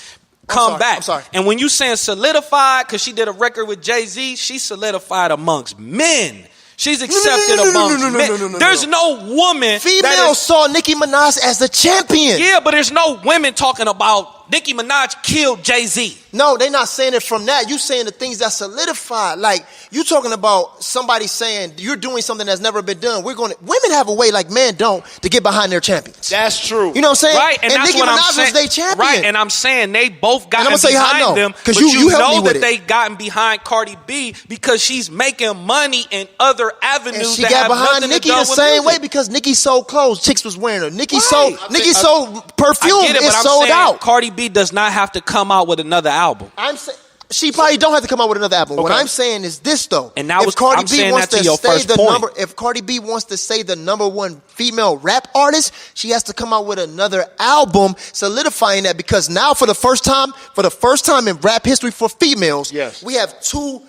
[SPEAKER 1] come back.
[SPEAKER 3] I'm sorry.
[SPEAKER 1] And when you saying solidified, because she did a record with Jay-Z, she solidified amongst men. She's accepted amongst men. There's no woman.
[SPEAKER 3] Females saw Nicki Minaj as the champion.
[SPEAKER 1] Yeah, but there's no women talking about Nicki Minaj killed Jay-Z.
[SPEAKER 3] No, they're not saying it from that. You saying the things that solidified. Like, you talking about somebody saying you're doing something that's never been done. Women have a way like men don't to get behind their champions.
[SPEAKER 2] That's true.
[SPEAKER 3] You know what I'm saying?
[SPEAKER 1] Right, and that's
[SPEAKER 3] Nicki
[SPEAKER 1] what
[SPEAKER 3] Minaj
[SPEAKER 1] I'm saying.
[SPEAKER 3] was their champion.
[SPEAKER 1] Right, and I'm saying they both got
[SPEAKER 3] behind
[SPEAKER 1] them.
[SPEAKER 3] Because
[SPEAKER 1] you
[SPEAKER 3] you helped me
[SPEAKER 1] know
[SPEAKER 3] with
[SPEAKER 1] that
[SPEAKER 3] it.
[SPEAKER 1] they gotten behind Cardi B because she's making money in other avenues.
[SPEAKER 3] And she
[SPEAKER 1] that
[SPEAKER 3] got
[SPEAKER 1] have
[SPEAKER 3] behind
[SPEAKER 1] nothing
[SPEAKER 3] Nicki
[SPEAKER 1] to do
[SPEAKER 3] the
[SPEAKER 1] with
[SPEAKER 3] same
[SPEAKER 1] music.
[SPEAKER 3] way because Nicki sold clothes. Chicks was wearing her. Nicki
[SPEAKER 1] Right.
[SPEAKER 3] sold perfume.
[SPEAKER 1] I get it,
[SPEAKER 3] It's
[SPEAKER 1] but I'm
[SPEAKER 3] sold
[SPEAKER 1] saying
[SPEAKER 3] out.
[SPEAKER 1] Cardi B does not have to come out with another album.
[SPEAKER 3] I'm saying she probably don't have to come out with another album. What I'm saying is this though.
[SPEAKER 1] And now
[SPEAKER 3] if Cardi
[SPEAKER 1] I'm
[SPEAKER 3] B
[SPEAKER 1] saying
[SPEAKER 3] wants
[SPEAKER 1] that to your
[SPEAKER 3] stay
[SPEAKER 1] first
[SPEAKER 3] the
[SPEAKER 1] point.
[SPEAKER 3] number, if Cardi B wants to say the number one female rap artist, she has to come out with another album solidifying that because now for the first time in rap history for females, we have 2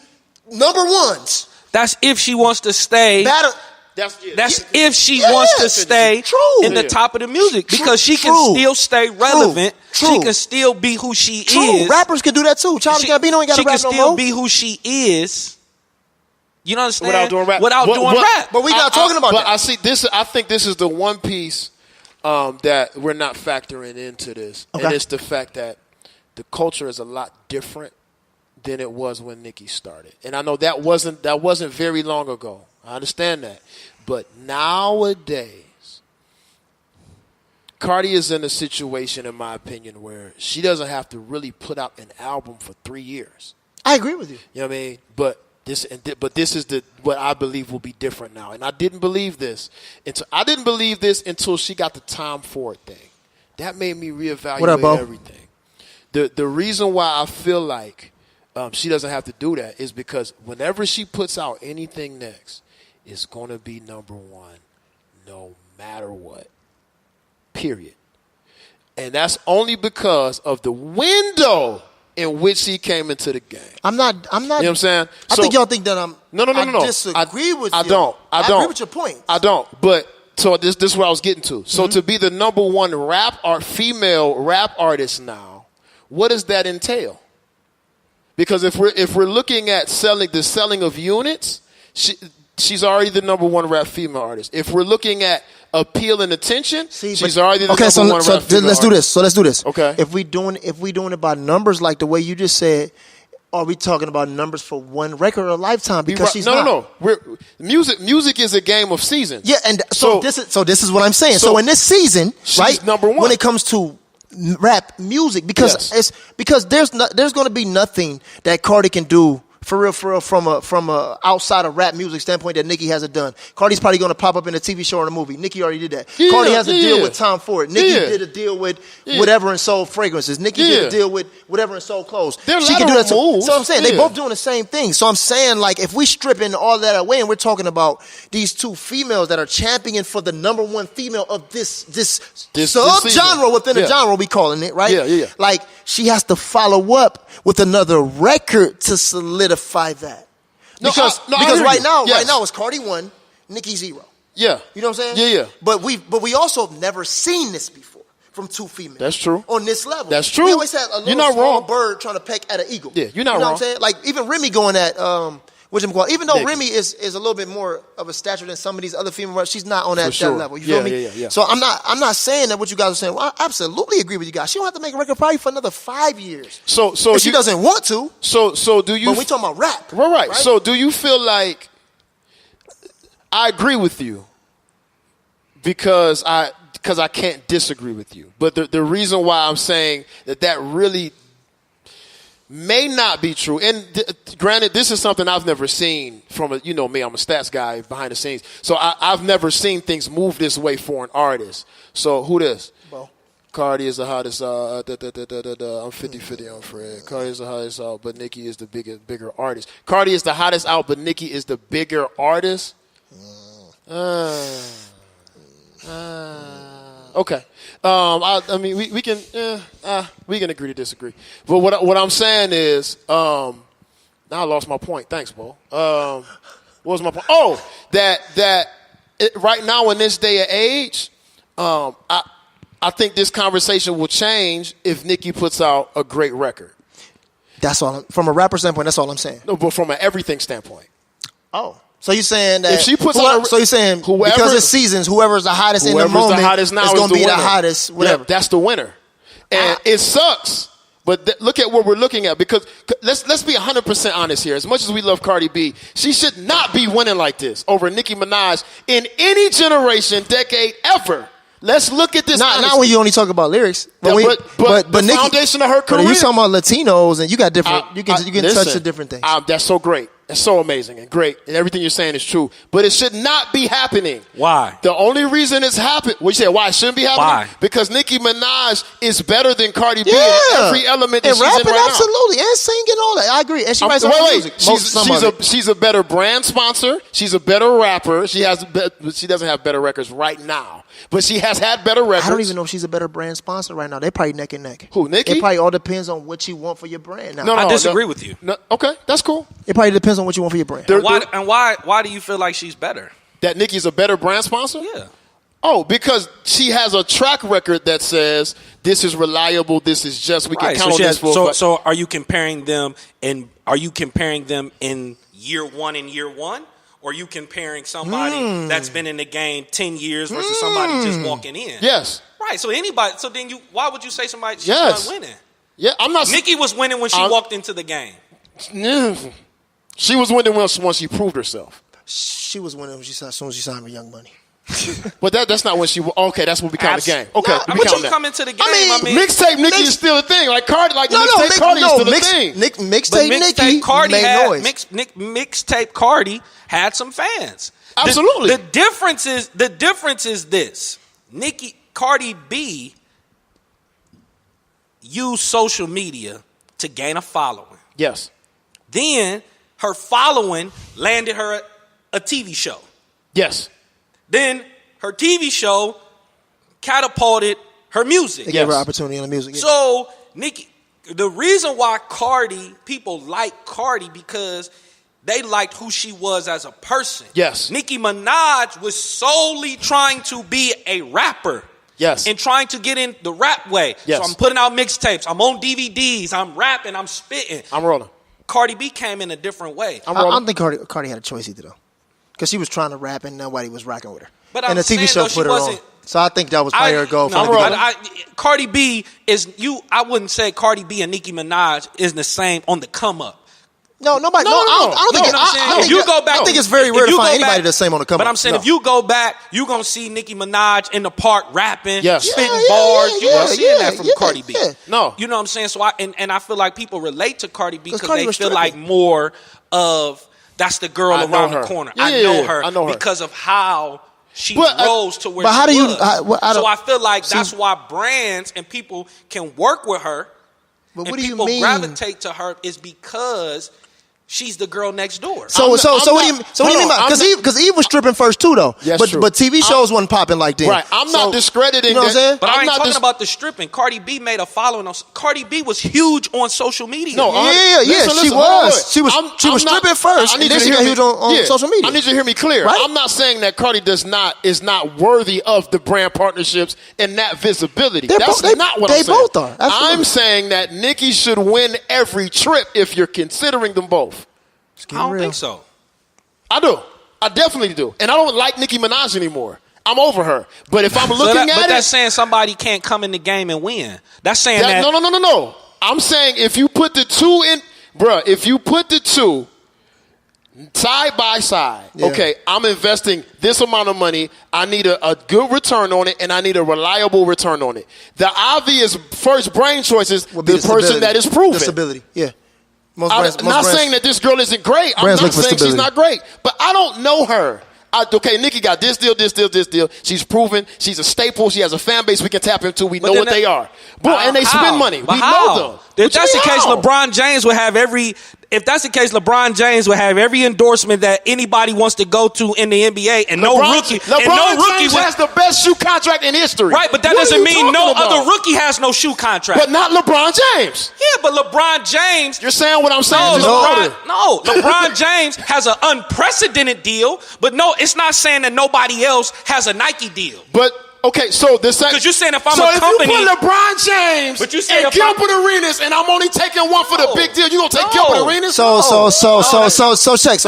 [SPEAKER 3] number ones.
[SPEAKER 1] That's if she wants to stay. That's if she wants to stay in the top of the music because she can still stay relevant. She can still be who she is.
[SPEAKER 3] Rappers can do that too. Childish Gambino ain't got to rap no more.
[SPEAKER 1] She can still be who she is. You know what I'm saying?
[SPEAKER 2] Without doing rap.
[SPEAKER 3] But we're not talking about that.
[SPEAKER 2] I see this. I think this is the one piece that we're not factoring into this, and it's the fact that the culture is a lot different than it was when Nicki started. And I know that wasn't very long ago. I understand that. But nowadays, Cardi is in a situation, in my opinion, where she doesn't have to really put out an album for 3 years.
[SPEAKER 3] I agree with you.
[SPEAKER 2] You know what I mean? But this is what I believe will be different now. And I didn't believe this until she got the Time For It thing. That made me reevaluate everything. The reason why I feel like she doesn't have to do that is because whenever she puts out anything next, it's going to be number one no matter what. Period. And that's only because of the window in which he came into the game.
[SPEAKER 3] I'm not.
[SPEAKER 2] You know what I'm saying?
[SPEAKER 3] I think y'all think that I'm.
[SPEAKER 2] No.
[SPEAKER 3] I disagree with you.
[SPEAKER 2] I don't.
[SPEAKER 3] I agree with your point.
[SPEAKER 2] I don't. But so this is what I was getting to. So to be the number one female rap artist now, what does that entail? Because if we're looking at the selling of units, she's already the number one rap female artist. If we're looking at appeal and attention, she's already the number one rap female artist.
[SPEAKER 3] Let's do this.
[SPEAKER 2] Okay.
[SPEAKER 3] If we doing it by numbers like the way you just said, are we talking about numbers for one record or a lifetime? Because she's not.
[SPEAKER 2] No. Music is a game of seasons.
[SPEAKER 3] Yeah, and so this is what I'm saying. So in this season,
[SPEAKER 2] she's number one
[SPEAKER 3] when it comes to rap music, because there's going to be nothing that Cardi can do for real, from a outside of rap music standpoint that Nicki hasn't done. Cardi's probably going to pop up in a TV show or a movie. Nicki already did that.
[SPEAKER 2] Yeah,
[SPEAKER 3] Cardi has a deal with Tom Ford. Nicki did a deal with whatever and sold fragrances. Nicki did a deal with whatever and sold clothes.
[SPEAKER 2] She can do that too.
[SPEAKER 3] So I'm saying they both doing the same thing. So I'm saying, like, if we stripping all that away and we're talking about these two females that are championing for the number one female of this sub-genre within a genre, we calling it, right?
[SPEAKER 2] Yeah.
[SPEAKER 3] Like, she has to follow up with another record to solidify that. Because right now it's Cardi 1, Nicki 0.
[SPEAKER 2] Yeah.
[SPEAKER 3] You know what I'm saying?
[SPEAKER 2] Yeah.
[SPEAKER 3] But we also have never seen this before from two females.
[SPEAKER 2] That's true.
[SPEAKER 3] On this level.
[SPEAKER 2] That's true.
[SPEAKER 3] We always had a little small bird trying to peck at an eagle.
[SPEAKER 2] Yeah, you're not
[SPEAKER 3] wrong.
[SPEAKER 2] What
[SPEAKER 3] I'm saying? Like, even Remy going at even though
[SPEAKER 2] Nicki.
[SPEAKER 3] Remy is a little bit more of a stature than some of these other females, she's not on that level. You feel me?
[SPEAKER 2] Yeah.
[SPEAKER 3] So I'm not saying that what you guys are saying. Well, I absolutely agree with you guys. She don't have to make a record probably for another 5 years.
[SPEAKER 2] So
[SPEAKER 3] if she doesn't want to.
[SPEAKER 2] So do you?
[SPEAKER 3] But we talking about rap,
[SPEAKER 2] right? So do you feel like I agree with you because I can't disagree with you. But the reason why I'm saying that really may not be true. And granted, this is something I've never seen from me, I'm a stats guy behind the scenes. So I've never seen things move this way for an artist. So who this?
[SPEAKER 3] Bo.
[SPEAKER 2] Cardi is the hottest. I'm 50-50 on Fred. Cardi is the hottest out, but Nicki is the bigger artist. Cardi is the hottest out, but Nicki is the bigger artist. Okay. I mean, we can agree to disagree. But what I'm saying is, now I lost my point. Thanks, Bo. What was my point? Oh, that right now in this day and age, I think this conversation will change if Nicki puts out a great record.
[SPEAKER 3] That's all. From a rapper standpoint, that's all I'm saying.
[SPEAKER 2] No, but from an everything standpoint.
[SPEAKER 3] Oh. So you're saying that
[SPEAKER 2] if she puts out
[SPEAKER 3] so you're saying because it's seasons, whoever's the hottest in the moment is going to be the hottest, whatever.
[SPEAKER 2] Yeah, that's the winner. And it sucks. But look at what we're looking at, because let's be 100% honest here. As much as we love Cardi B, she should not be winning like this over Nicki Minaj in any generation, decade, ever. Let's look at this.
[SPEAKER 3] Not when you only talk about lyrics.
[SPEAKER 2] But the Nicki, foundation of her career.
[SPEAKER 3] But you talking about Latinos, and you got different. You can touch the different things.
[SPEAKER 2] That's so great. It's so amazing and great, and everything you're saying is true. But it should not be happening.
[SPEAKER 1] Why?
[SPEAKER 2] The only reason it's happening. What you say? Why it shouldn't be happening?
[SPEAKER 1] Why?
[SPEAKER 2] Because Nicki Minaj is better than Cardi B
[SPEAKER 3] in
[SPEAKER 2] every element that
[SPEAKER 3] and
[SPEAKER 2] she's
[SPEAKER 3] rapping,
[SPEAKER 2] in right
[SPEAKER 3] absolutely, and singing all that. I agree. And she writes her own music.
[SPEAKER 2] She's a better brand sponsor. She's a better rapper. She doesn't have better records right now, but she has had better records.
[SPEAKER 3] I don't even know if she's a better brand sponsor right now. They probably neck and neck.
[SPEAKER 2] Who, Nicki?
[SPEAKER 3] It probably all depends on what you want for your brand. Now,
[SPEAKER 1] I disagree with you.
[SPEAKER 2] No, okay, that's cool.
[SPEAKER 3] It probably depends on what you want for your brand.
[SPEAKER 1] Why do you feel like she's better?
[SPEAKER 2] That Nicki's a better brand sponsor?
[SPEAKER 1] Yeah.
[SPEAKER 2] Oh, because she has a track record that says this is reliable, this is just, we can count on this for.
[SPEAKER 1] So are you comparing them in year one and year one? Or are you comparing somebody that's been in the game 10 years versus somebody just walking in?
[SPEAKER 2] Yes.
[SPEAKER 1] Right. So why would you say somebody she's not winning?
[SPEAKER 2] Yeah, I'm not.
[SPEAKER 1] Nicki was winning when she walked into the game.
[SPEAKER 2] She was winning once she proved herself.
[SPEAKER 3] She was winning as soon as she signed with Young Money.
[SPEAKER 2] But that's not when she. Okay, that's when we count the game. Okay,
[SPEAKER 1] but you come into the game. I mean
[SPEAKER 2] mixtape Nicki is still a thing. Like Cardi, mixtape Cardi is still a thing.
[SPEAKER 3] Mixtape Nicki made noise.
[SPEAKER 1] Mixtape Cardi had some fans.
[SPEAKER 2] Absolutely.
[SPEAKER 1] The difference is this: Cardi B used social media to gain a following.
[SPEAKER 2] Yes.
[SPEAKER 1] Then her following landed her a TV show.
[SPEAKER 2] Yes.
[SPEAKER 1] Then her TV show catapulted her music.
[SPEAKER 3] They gave her opportunity in the music. Yeah.
[SPEAKER 1] So Nicki, the reason why people like Cardi because they liked who she was as a person.
[SPEAKER 2] Yes.
[SPEAKER 1] Nicki Minaj was solely trying to be a rapper.
[SPEAKER 2] Yes.
[SPEAKER 1] And trying to get in the rap way.
[SPEAKER 2] Yes.
[SPEAKER 1] So I'm putting out mixtapes. I'm on DVDs. I'm rapping. I'm spitting.
[SPEAKER 2] I'm rolling.
[SPEAKER 1] Cardi B came in a different way.
[SPEAKER 3] I don't think Cardi had a choice either, though. Because she was trying to rap and nobody was rocking with her.
[SPEAKER 1] But
[SPEAKER 3] and the TV show put her on. So I think that was probably her goal.
[SPEAKER 1] Cardi B I wouldn't say Cardi B and Nicki Minaj is the same on the come up.
[SPEAKER 3] No, nobody. I think it's very rare to find anybody the same on the come up.
[SPEAKER 1] But I'm saying if you go back, you're going to see Nicki Minaj in the park rapping, spitting bars. You're going to see that from Cardi B.
[SPEAKER 2] Yeah. No.
[SPEAKER 1] You know what I'm saying? So I feel like people relate to Cardi B because they feel like more of that's the girl around the corner. I know her because of how she rose to where she was. So I feel like that's why brands and people can work with her.
[SPEAKER 3] But
[SPEAKER 1] and
[SPEAKER 3] what do you
[SPEAKER 1] people
[SPEAKER 3] mean?
[SPEAKER 1] gravitate to her is because she's the girl next door.
[SPEAKER 3] So what do you mean by because Eve was stripping first too though.
[SPEAKER 2] Yes,
[SPEAKER 3] but TV shows wasn't popping like then.
[SPEAKER 2] Right. I'm not discrediting.
[SPEAKER 3] You know what I'm saying?
[SPEAKER 1] But I ain't talking about the stripping. Cardi B made a following. Cardi B was huge on social media.
[SPEAKER 2] No,
[SPEAKER 3] she was. She was stripping first. And then she got huge on social media.
[SPEAKER 2] I need you to hear me clear.
[SPEAKER 3] Right?
[SPEAKER 2] I'm not saying that Cardi is not worthy of the brand partnerships and that visibility. That's not what I'm saying.
[SPEAKER 3] They both are. Absolutely.
[SPEAKER 2] I'm saying that Nicki should win every trip if you're considering them both.
[SPEAKER 1] I don't think so.
[SPEAKER 2] I do. I definitely do. And I don't like Nicki Minaj anymore. I'm over her. But if I'm looking at it...
[SPEAKER 1] But that's saying somebody can't come in the game and win. That's saying that...
[SPEAKER 2] No. I'm saying if you put the two in... Bruh, if you put the two side by side, okay, I'm investing this amount of money. I need a good return on it, and I need a reliable return on it. The obvious first brain choice is the person that is proven.
[SPEAKER 3] The stability, yeah.
[SPEAKER 2] I'm not saying that this girl isn't great. I'm not saying she's not great. But I don't know her. Nicki got this deal. She's proven. She's a staple. She has a fan base we can tap into. We know what they are. And they spend money. We know them.
[SPEAKER 1] If that's the case, LeBron James would have every... If that's the case, LeBron James would have every endorsement that anybody wants to go to in the NBA, and no rookie
[SPEAKER 2] James has the best shoe contract in history.
[SPEAKER 1] Right, but that doesn't mean no other rookie has no shoe contract.
[SPEAKER 2] But not LeBron James.
[SPEAKER 1] Yeah, but LeBron James...
[SPEAKER 2] You're saying what I'm saying.
[SPEAKER 1] LeBron James has an unprecedented deal, but no, it's not saying that nobody else has a Nike deal.
[SPEAKER 2] But... Okay, so the same.
[SPEAKER 1] Because you're saying if I'm a company,
[SPEAKER 2] if you put LeBron James in Gilbert Arenas, and I'm only taking one for the big deal, you gonna take Gilbert Arenas? So
[SPEAKER 3] check.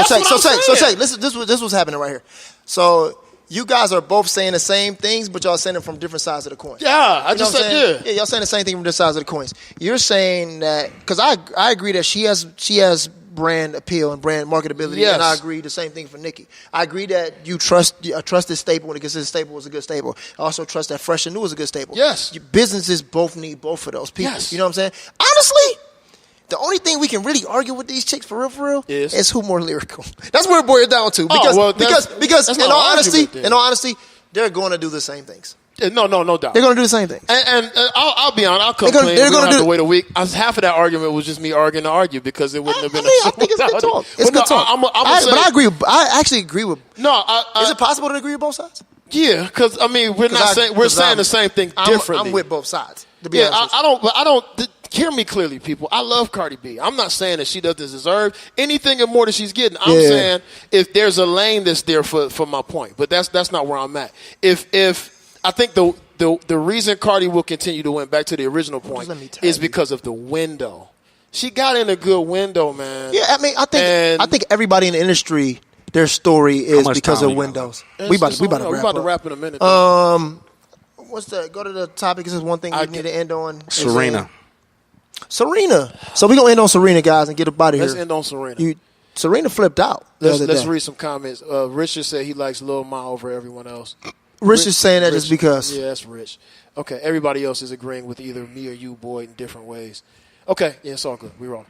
[SPEAKER 3] This was happening right here. So you guys are both saying the same things, but y'all saying it from different sides of the coin.
[SPEAKER 2] Yeah, I just said
[SPEAKER 3] yeah. Y'all saying the same thing from different sides of the coins. You're saying that because I agree that she has brand appeal and brand marketability, and I agree the same thing for Nicki. I agree that you trust a trusted staple when it considers staple was a good staple. I also trust that Fresh and New is a good staple.
[SPEAKER 2] Yes.
[SPEAKER 3] Businesses both need both of those people.
[SPEAKER 2] Yes.
[SPEAKER 3] You know what I'm saying? Honestly, the only thing we can really argue with these chicks for real is who more lyrical. That's where it boils down to. Because in all honesty, they're going to do the same things.
[SPEAKER 2] No doubt.
[SPEAKER 3] They're going to do the same thing.
[SPEAKER 2] And I'll be honest. I'll come clean. They're going to have to wait a week. Half of that argument was just me arguing to argue because it wouldn't have been.
[SPEAKER 3] I think it's good talk. It's good talk. But I agree. I actually agree with. Is it possible to agree with both sides?
[SPEAKER 2] Yeah, because I mean we're saying the same thing differently.
[SPEAKER 3] I'm with both sides. To be honest,
[SPEAKER 2] I don't. Hear me clearly, people. I love Cardi B. I'm not saying that she doesn't deserve anything and more than she's getting. I'm saying if there's a lane that's there for my point, but that's not where I'm at. If I think the reason Cardi will continue to win, back to the original point, is because of the window. She got in a good window, man.
[SPEAKER 3] Yeah, I mean, I think everybody in the industry, their story is because of windows. We about to wrap
[SPEAKER 2] in a minute.
[SPEAKER 3] What's that? Go to the topic. This is one thing we need to end on.
[SPEAKER 1] Serena.
[SPEAKER 3] So we're gonna end on Serena, guys, and get up out of here.
[SPEAKER 2] Let's end on Serena.
[SPEAKER 3] Serena flipped out.
[SPEAKER 2] Let's read some comments. Richard said he likes Lil Ma over everyone else.
[SPEAKER 3] Rich is saying that just because.
[SPEAKER 2] Yeah, that's Rich. Okay, everybody else is agreeing with either me or you, boy, in different ways. Okay, yeah, it's all good. We wrong.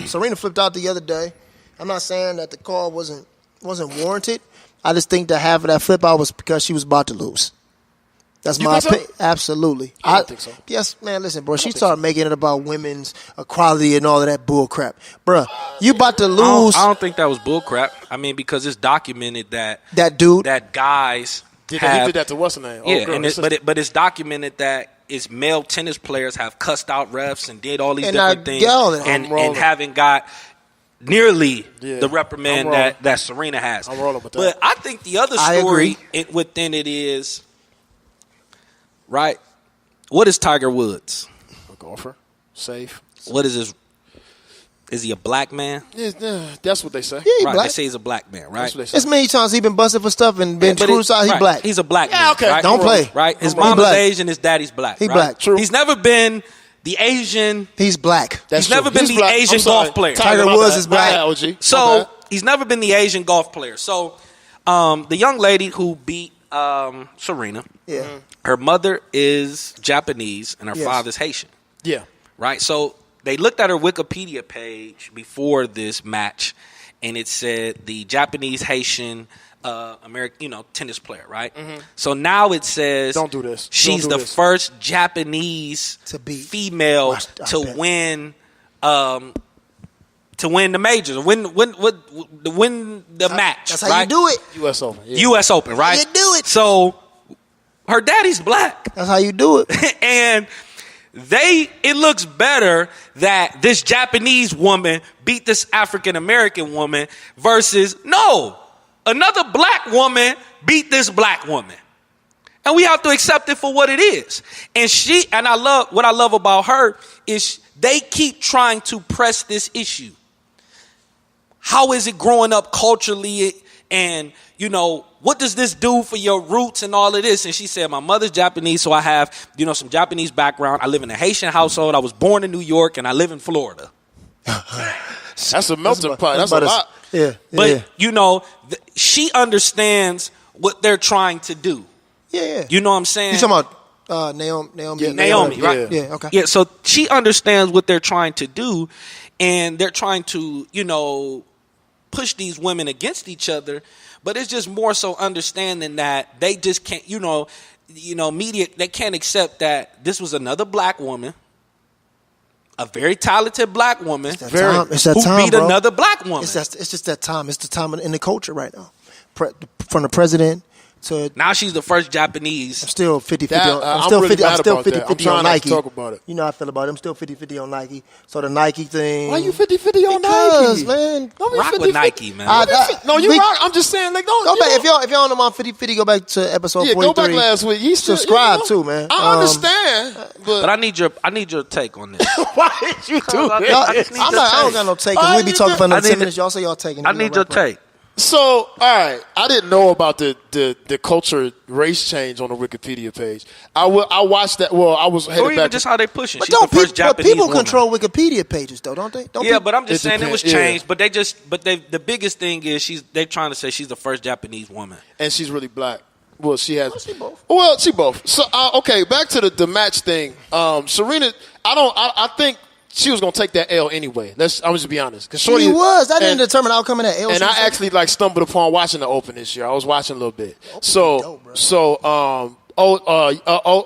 [SPEAKER 3] Serena flipped out the other day. I'm not saying that the call wasn't warranted. I just think that half of that flip out was because she was about to lose. That's my opinion. So? Absolutely.
[SPEAKER 2] I don't think so.
[SPEAKER 3] Yes, man, listen, bro. She started making it about women's equality and all of that bull crap. Bro, you about to lose.
[SPEAKER 1] I don't think that was bull crap. I mean, because it's documented that
[SPEAKER 3] dude,
[SPEAKER 1] that guys
[SPEAKER 2] He
[SPEAKER 1] have,
[SPEAKER 2] did that to what's her name?
[SPEAKER 1] yeah,
[SPEAKER 2] girl,
[SPEAKER 1] and but it's documented that it's male tennis players have cussed out refs and did all these
[SPEAKER 3] And
[SPEAKER 1] different
[SPEAKER 3] I
[SPEAKER 1] things,
[SPEAKER 3] yelled at
[SPEAKER 1] and haven't got nearly
[SPEAKER 2] Yeah,
[SPEAKER 1] the reprimand
[SPEAKER 2] I'm rolling.
[SPEAKER 1] that Serena has.
[SPEAKER 2] I'm rolling with that.
[SPEAKER 1] But I think the other
[SPEAKER 3] I
[SPEAKER 1] story
[SPEAKER 3] agree.
[SPEAKER 1] within it is, right, what is Tiger Woods?
[SPEAKER 2] A golfer, safe.
[SPEAKER 1] What is his? Is he a black man?
[SPEAKER 2] Yeah, that's what they say.
[SPEAKER 3] Yeah, he
[SPEAKER 1] Right,
[SPEAKER 3] black.
[SPEAKER 1] they say he's a black man, right?
[SPEAKER 2] That's what they say.
[SPEAKER 3] As many times he been busted for stuff and been
[SPEAKER 1] But
[SPEAKER 3] crucified. He
[SPEAKER 1] right,
[SPEAKER 3] black.
[SPEAKER 1] He's a black
[SPEAKER 2] Yeah,
[SPEAKER 1] man.
[SPEAKER 2] okay.
[SPEAKER 1] Right?
[SPEAKER 3] Don't play.
[SPEAKER 1] Right? His
[SPEAKER 3] He
[SPEAKER 1] mama's
[SPEAKER 3] black.
[SPEAKER 1] Asian, his daddy's black.
[SPEAKER 3] He
[SPEAKER 1] right?
[SPEAKER 3] black.
[SPEAKER 2] True.
[SPEAKER 1] He's never been the Asian.
[SPEAKER 3] He's black.
[SPEAKER 2] That's
[SPEAKER 1] He's never
[SPEAKER 2] true.
[SPEAKER 1] been the
[SPEAKER 2] black.
[SPEAKER 1] Asian
[SPEAKER 2] I'm sorry.
[SPEAKER 1] golf player.
[SPEAKER 3] Tiger
[SPEAKER 2] my
[SPEAKER 3] Woods
[SPEAKER 2] bad.
[SPEAKER 3] is black.
[SPEAKER 2] My bad, OG. My
[SPEAKER 1] So
[SPEAKER 2] bad.
[SPEAKER 1] he's never been the Asian golf player. So the young lady who beat Serena,
[SPEAKER 3] Yeah.
[SPEAKER 1] her mother is Japanese and her
[SPEAKER 3] Yes.
[SPEAKER 1] father's Haitian.
[SPEAKER 2] Yeah.
[SPEAKER 1] Right? So they looked at her Wikipedia page before this match, and it said the Japanese Haitian American, tennis player, right? So now it says
[SPEAKER 2] Don't do this.
[SPEAKER 1] She's
[SPEAKER 2] Don't do
[SPEAKER 1] the
[SPEAKER 2] this.
[SPEAKER 1] first Japanese
[SPEAKER 3] To beat.
[SPEAKER 1] female
[SPEAKER 3] I
[SPEAKER 1] to
[SPEAKER 3] bet.
[SPEAKER 1] win the majors, win the match.
[SPEAKER 3] That's how
[SPEAKER 1] right?
[SPEAKER 3] you do it.
[SPEAKER 2] U.S. Open. Yeah.
[SPEAKER 1] U.S. Open, right?
[SPEAKER 3] you do it.
[SPEAKER 1] So her daddy's black.
[SPEAKER 3] That's how you do it.
[SPEAKER 1] And it looks better that this Japanese woman beat this African American woman versus another black woman beat this black woman. And we have to accept it for what it is. And what I love about her is they keep trying to press this issue. How is it growing up culturally, and what does this do for your roots and all of this? And she said, my mother's Japanese, so I have, some Japanese background. I live in a Haitian household. I was born in New York, and I live in Florida.
[SPEAKER 2] That's a melting pot. That's a
[SPEAKER 3] about
[SPEAKER 2] lot.
[SPEAKER 3] Yeah.
[SPEAKER 1] But, she understands what they're trying to do.
[SPEAKER 3] Yeah.
[SPEAKER 1] You know what I'm saying?
[SPEAKER 3] You talking about Naomi?
[SPEAKER 2] Yeah,
[SPEAKER 1] Naomi, right?
[SPEAKER 3] Yeah, okay.
[SPEAKER 1] Yeah, so she understands what they're trying to do, and they're trying to, push these women against each other. But it's just more so understanding that they just can't, media, they can't accept that this was another black woman, a very talented black woman,
[SPEAKER 3] It's that
[SPEAKER 1] who
[SPEAKER 3] time,
[SPEAKER 1] beat
[SPEAKER 3] bro.
[SPEAKER 1] another black woman.
[SPEAKER 3] It's just that time. It's the time in the culture right now. From the president to
[SPEAKER 1] Now she's the first Japanese.
[SPEAKER 3] I'm still 50-50
[SPEAKER 2] That,
[SPEAKER 3] on,
[SPEAKER 2] I'm
[SPEAKER 3] I'm still
[SPEAKER 2] really
[SPEAKER 3] 50
[SPEAKER 2] mad
[SPEAKER 3] I'm still
[SPEAKER 2] about that. I'm
[SPEAKER 3] 50-50
[SPEAKER 2] trying
[SPEAKER 3] on
[SPEAKER 2] not to
[SPEAKER 3] Nike.
[SPEAKER 2] talk about it.
[SPEAKER 3] You know how I feel about it. I'm still 50-50 on Nike. So the Nike thing.
[SPEAKER 2] Why you 50-50 on
[SPEAKER 3] Because,
[SPEAKER 2] Nike?
[SPEAKER 3] man.
[SPEAKER 2] Don't be
[SPEAKER 1] Rock
[SPEAKER 2] 50-50.
[SPEAKER 1] with Nike, man.
[SPEAKER 2] No, you rock. I'm just saying, like, don't.
[SPEAKER 3] Go back.
[SPEAKER 2] You
[SPEAKER 3] If y'all on my 50-50, go back to episode
[SPEAKER 2] yeah,
[SPEAKER 3] 43.
[SPEAKER 2] go back last week. You still,
[SPEAKER 3] Subscribe too, man.
[SPEAKER 2] I understand,
[SPEAKER 1] But I need your take on this.
[SPEAKER 2] why did you do
[SPEAKER 1] I
[SPEAKER 2] that?
[SPEAKER 3] Y'all,
[SPEAKER 1] I just need
[SPEAKER 3] I
[SPEAKER 1] your
[SPEAKER 3] don't
[SPEAKER 1] take.
[SPEAKER 3] got no take.
[SPEAKER 2] I
[SPEAKER 3] We be
[SPEAKER 2] need
[SPEAKER 3] talking
[SPEAKER 2] to-
[SPEAKER 3] for another
[SPEAKER 1] I
[SPEAKER 3] 10
[SPEAKER 1] need
[SPEAKER 3] minutes. Y'all say y'all taking.
[SPEAKER 1] I need your take.
[SPEAKER 2] So, all right, I didn't know about the culture race change on the Wikipedia page. I watched that. Well, I was headed
[SPEAKER 1] Or even
[SPEAKER 2] back.
[SPEAKER 1] just how they pushing.
[SPEAKER 3] But
[SPEAKER 1] She's the first Japanese
[SPEAKER 3] people
[SPEAKER 1] woman.
[SPEAKER 3] control Wikipedia pages, though, don't they? Don't
[SPEAKER 1] Yeah,
[SPEAKER 3] people?
[SPEAKER 1] but I'm just
[SPEAKER 2] It
[SPEAKER 1] saying it was
[SPEAKER 2] depends, yeah.
[SPEAKER 1] changed. But the biggest thing is they're trying to say she's the first Japanese woman.
[SPEAKER 2] And she's really black. Well, she has.
[SPEAKER 3] she both.
[SPEAKER 2] Well, she both. So, okay, back to the match thing. Serena, I think she was gonna take that L anyway. I'm just be honest. Cause
[SPEAKER 3] She was. That didn't
[SPEAKER 2] and-
[SPEAKER 3] determine the outcome of that. L.
[SPEAKER 2] And
[SPEAKER 3] She was
[SPEAKER 2] I actually stumbled upon watching the Open this year. I was watching a little bit.
[SPEAKER 3] dope, bro.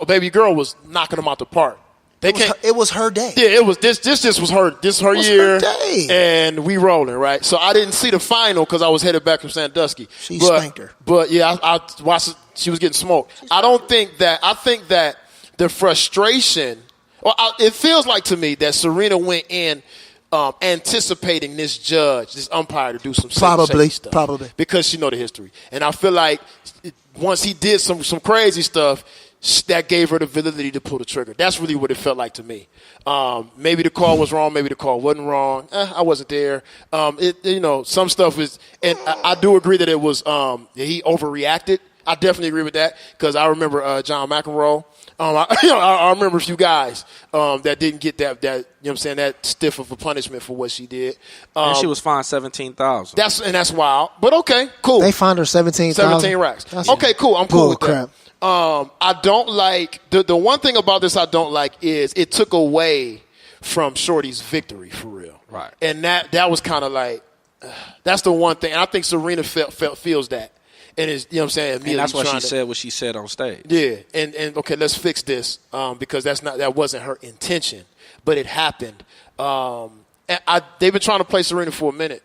[SPEAKER 2] Baby girl was knocking them out the park.
[SPEAKER 3] It was her day.
[SPEAKER 2] Yeah, it was this was her
[SPEAKER 3] was
[SPEAKER 2] year,
[SPEAKER 3] her day.
[SPEAKER 2] and we rolling, right? So I didn't see the final because I was headed back from Sandusky.
[SPEAKER 3] She spanked her.
[SPEAKER 2] But yeah, I watched it. She was getting smoked. I think that the frustration. Well, it feels like to me that Serena went in anticipating this judge, this umpire, to do some shady stuff.
[SPEAKER 3] Probably.
[SPEAKER 2] Because she know the history. And I feel like once he did some crazy stuff, that gave her the validity to pull the trigger. That's really what it felt like to me. Maybe the call was wrong. Maybe the call wasn't wrong. I wasn't there. Some stuff is, and I do agree that it was he overreacted. I definitely agree with that because I remember John McEnroe. I remember a few guys that didn't get that you know what I'm saying, that stiff of a punishment for what she did.
[SPEAKER 1] And she was fined $17,000.
[SPEAKER 2] That's wild. But okay, cool.
[SPEAKER 3] They fined her 17
[SPEAKER 2] racks.
[SPEAKER 3] That's
[SPEAKER 2] Okay, cool. I'm cool with
[SPEAKER 3] crap.
[SPEAKER 2] that. I don't like the one thing about this I don't like is it took away from Shorty's victory for real.
[SPEAKER 1] Right.
[SPEAKER 2] And that was kind of like that's the one thing. And I think Serena feels that. And it's, you know what I'm saying?
[SPEAKER 1] And that's why she said what she said on stage.
[SPEAKER 2] Yeah, and okay, let's fix this because that wasn't her intention, but it happened. And they've been trying to play Serena for a minute.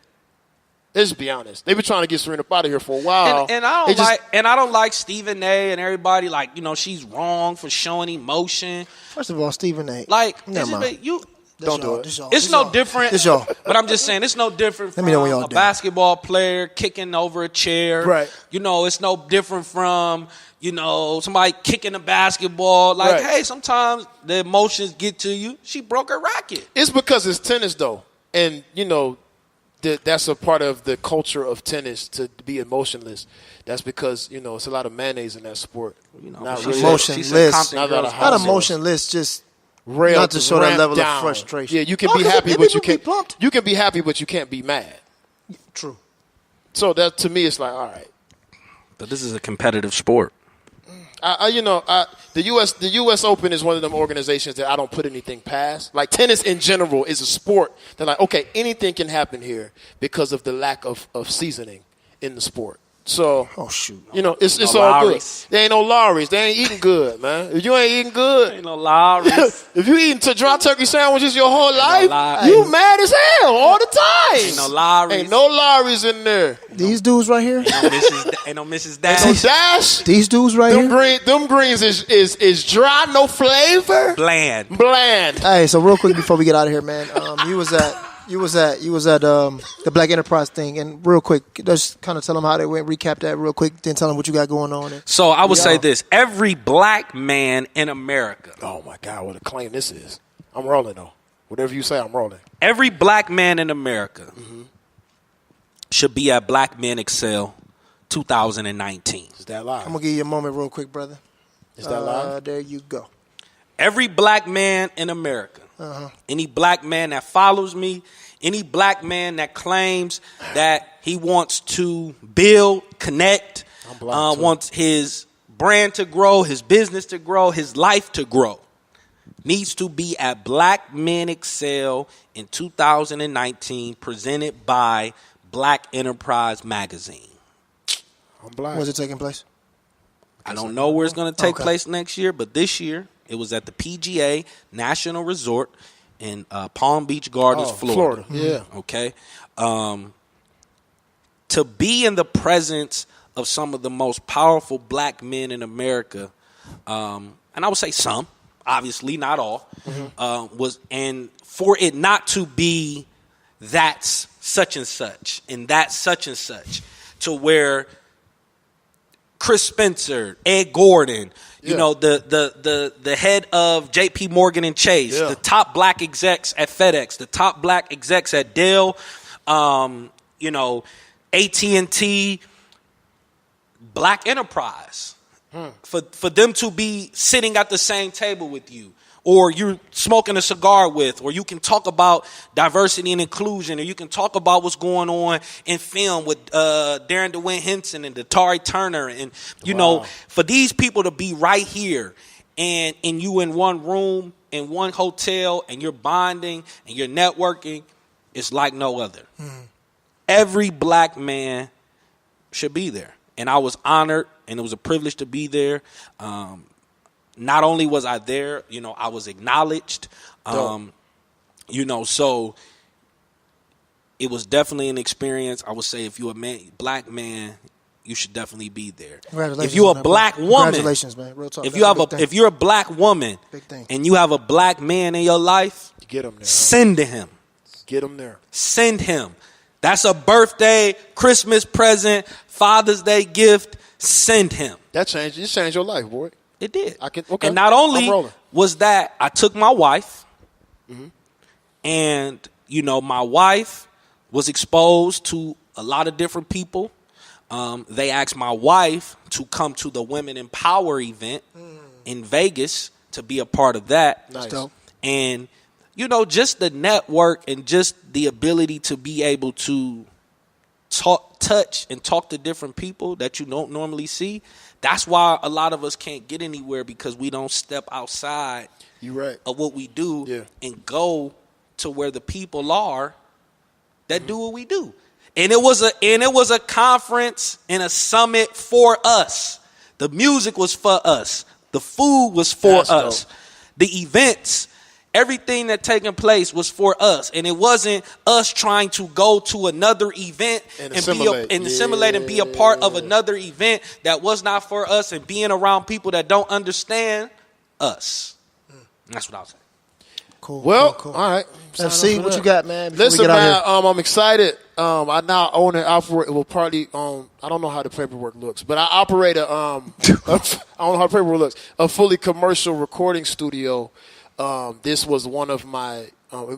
[SPEAKER 2] Let's be honest. They've been trying to get Serena out of here for a while.
[SPEAKER 1] And I don't like Stephen A. and everybody, like, she's wrong for showing emotion.
[SPEAKER 3] First of all, Stephen A.
[SPEAKER 1] Like,
[SPEAKER 2] don't do it.
[SPEAKER 1] It's no different.
[SPEAKER 3] It's y'all.
[SPEAKER 1] But I'm just saying, it's no different from a basketball player kicking over a chair.
[SPEAKER 3] Right.
[SPEAKER 1] It's no different from, somebody kicking a basketball. Like, hey, sometimes the emotions get to you. She broke her racket.
[SPEAKER 2] It's because it's tennis, though. And, that's a part of the culture of tennis, to be emotionless. That's because, it's a lot of mayonnaise in that sport.
[SPEAKER 3] Not really emotionless. Not emotionless, just not to show that level of frustration.
[SPEAKER 2] Yeah, you can be happy, but you can't. You can be happy, but you can't be mad.
[SPEAKER 3] True.
[SPEAKER 2] So that, to me, it's like, all right.
[SPEAKER 1] But this is a competitive sport.
[SPEAKER 2] The U.S. Open is one of them organizations that I don't put anything past. Like, tennis in general is a sport that, like, okay, anything can happen here because of the lack of seasoning in the sport. So, it's
[SPEAKER 1] no
[SPEAKER 2] all
[SPEAKER 1] Lowry's.
[SPEAKER 2] good. There ain't no Lowry's. They ain't eating good, man. If you ain't eating good,
[SPEAKER 1] Ain't no Lowry's.
[SPEAKER 2] if you eating dry turkey sandwiches your whole life, you mad as hell all the time.
[SPEAKER 1] Ain't no Lowry's.
[SPEAKER 2] Ain't no Lowry's in there.
[SPEAKER 3] These dudes right here.
[SPEAKER 1] Ain't no Mrs. Dash.
[SPEAKER 2] Ain't no Dash.
[SPEAKER 3] These dudes right here.
[SPEAKER 2] Them greens is dry, no flavor.
[SPEAKER 1] Bland.
[SPEAKER 3] Hey, so real quick before we get out of here, man, you was at the Black Enterprise thing, and real quick, just kind of tell them how they went. Recap that real quick, then tell them what you got going on.
[SPEAKER 1] So I would say this: every black man in America.
[SPEAKER 2] Oh my God, what a claim this is! I'm rolling though. Whatever you say, I'm rolling.
[SPEAKER 1] Every black man in America should be at Black Men Excel 2019.
[SPEAKER 2] Is that live?
[SPEAKER 3] I'm gonna give you a moment, real quick, brother.
[SPEAKER 2] Is that live?
[SPEAKER 3] There you go.
[SPEAKER 1] Every black man in America, any black man that follows me, any black man that claims that he wants to build, connect, wants his brand to grow, his business to grow, his life to grow, needs to be at Black Men Excel in 2019, presented by Black Enterprise Magazine.
[SPEAKER 2] I'm black.
[SPEAKER 3] Where's it taking place?
[SPEAKER 1] I don't know where it's going to take place next year, but this year it was at the PGA National Resort in Palm Beach Gardens, Florida.
[SPEAKER 2] Yeah.
[SPEAKER 1] Okay. To be in the presence of some of the most powerful black men in America, and I would say some, obviously not all, and for it not to be that's such and such and that's such and such, to where Chris Spencer, Ed Gordon, the head of J.P. Morgan and Chase, the top black execs at FedEx, the top black execs at Dell, AT&T, Black Enterprise, for them to be sitting at the same table with you, or you're smoking a cigar with, or you can talk about diversity and inclusion, or you can talk about what's going on in film with Darren DeWitt Henson and Datari Turner, and for these people to be right here and you in one room in one hotel and you're bonding and you're networking, it's like no other. Every black man should be there, and I was honored, and it was a privilege to be there. Not only was I there, I was acknowledged. So it was definitely an experience. I would say if you're a black man, you should definitely be there. If you're a black woman,
[SPEAKER 3] congratulations, man. Real talk.
[SPEAKER 1] If you're a black woman and you have a black man in your life,
[SPEAKER 2] get him there.
[SPEAKER 1] Send to him.
[SPEAKER 2] Get him there. Send
[SPEAKER 1] him. That's a birthday, Christmas present, Father's Day gift. Send him.
[SPEAKER 2] It changed your life, boy.
[SPEAKER 1] It did.
[SPEAKER 2] Okay.
[SPEAKER 1] And not only was that, I took my wife, and my wife was exposed to a lot of different people. They asked my wife to come to the Women in Power event in Vegas to be a part of that.
[SPEAKER 2] Nice.
[SPEAKER 1] And just the network and just the ability to be able to touch and talk to different people that you don't normally see. That's why a lot of us can't get anywhere, because we don't step outside of what we do and go to where the people are that do what we do. And it was a conference and a summit for us. The music was for us. The food was for us. Dope. The events Everything that taking place was for us, and it wasn't us trying to go to another event and assimilate and be a part of another event that was not for us, and being around people that don't understand us. That's what I'll say.
[SPEAKER 3] Cool.
[SPEAKER 2] Well,
[SPEAKER 3] cool.
[SPEAKER 2] all right.
[SPEAKER 3] Let's see what you got, man.
[SPEAKER 2] Listen, man, I'm excited. I now own and operate. Well, partly, I don't know how the paperwork looks, but I operate I don't know how the paperwork looks. A fully commercial recording studio. This was one of my.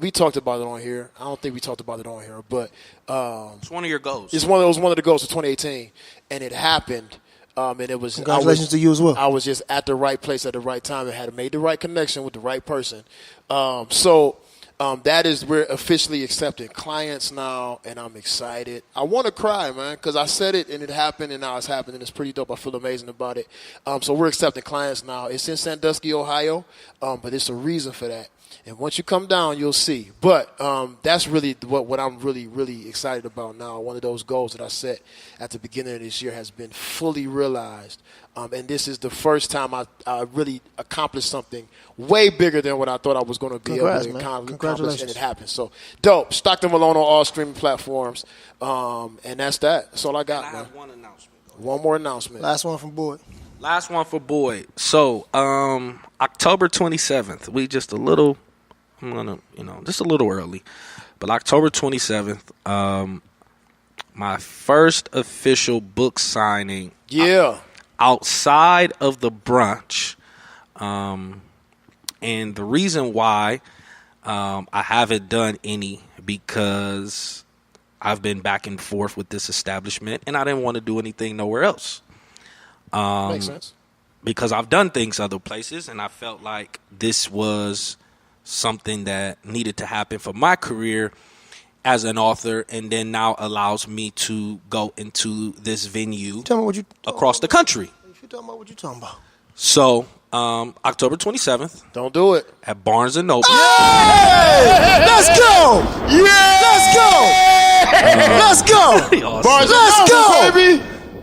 [SPEAKER 2] We talked about it on here. I don't think we talked about it on here, but
[SPEAKER 1] it's one of your goals.
[SPEAKER 2] It was one of the goals of 2018, and it happened. And it was
[SPEAKER 3] congratulations to you as well.
[SPEAKER 2] I was just at the right place at the right time and had made the right connection with the right person. So that is, we're officially accepting clients now, and I'm excited. I want to cry, man, because I said it and it happened, and now it's happening. It's pretty dope. I feel amazing about it. So we're accepting clients now. It's in Sandusky, Ohio, but it's a reason for that. And once you come down, you'll see. But that's really what I'm really, really excited about now. One of those goals that I set at the beginning of this year has been fully realized. And this is the first time I really accomplished something way bigger than what I thought I was going to be able to accomplish, and it happened. So, dope. Stockton Malone on all streaming platforms. And that's that. That's all I got, man.
[SPEAKER 1] I have one announcement.
[SPEAKER 2] One more announcement.
[SPEAKER 3] Last one from Boyd.
[SPEAKER 1] Last one for Boyd. So, October 27th, we just a little... I'm going to, just a little early. But October 27th, my first official book signing.
[SPEAKER 2] Yeah.
[SPEAKER 1] Outside of the brunch. And the reason why I haven't done any, because I've been back and forth with this establishment, and I didn't want to do anything nowhere else.
[SPEAKER 2] Makes sense.
[SPEAKER 1] Because I've done things other places, and I felt like this was something that needed to happen for my career as an author, and then now allows me to go into this venue across the country.
[SPEAKER 3] If you talking about what you talking about.
[SPEAKER 1] So, October 27th.
[SPEAKER 2] Don't do it.
[SPEAKER 1] At Barnes & Noble.
[SPEAKER 3] Hey! Let's go! Yeah! Let's go! Let's go!
[SPEAKER 2] Barnes
[SPEAKER 3] Let's
[SPEAKER 2] Noble,
[SPEAKER 3] go!
[SPEAKER 2] baby!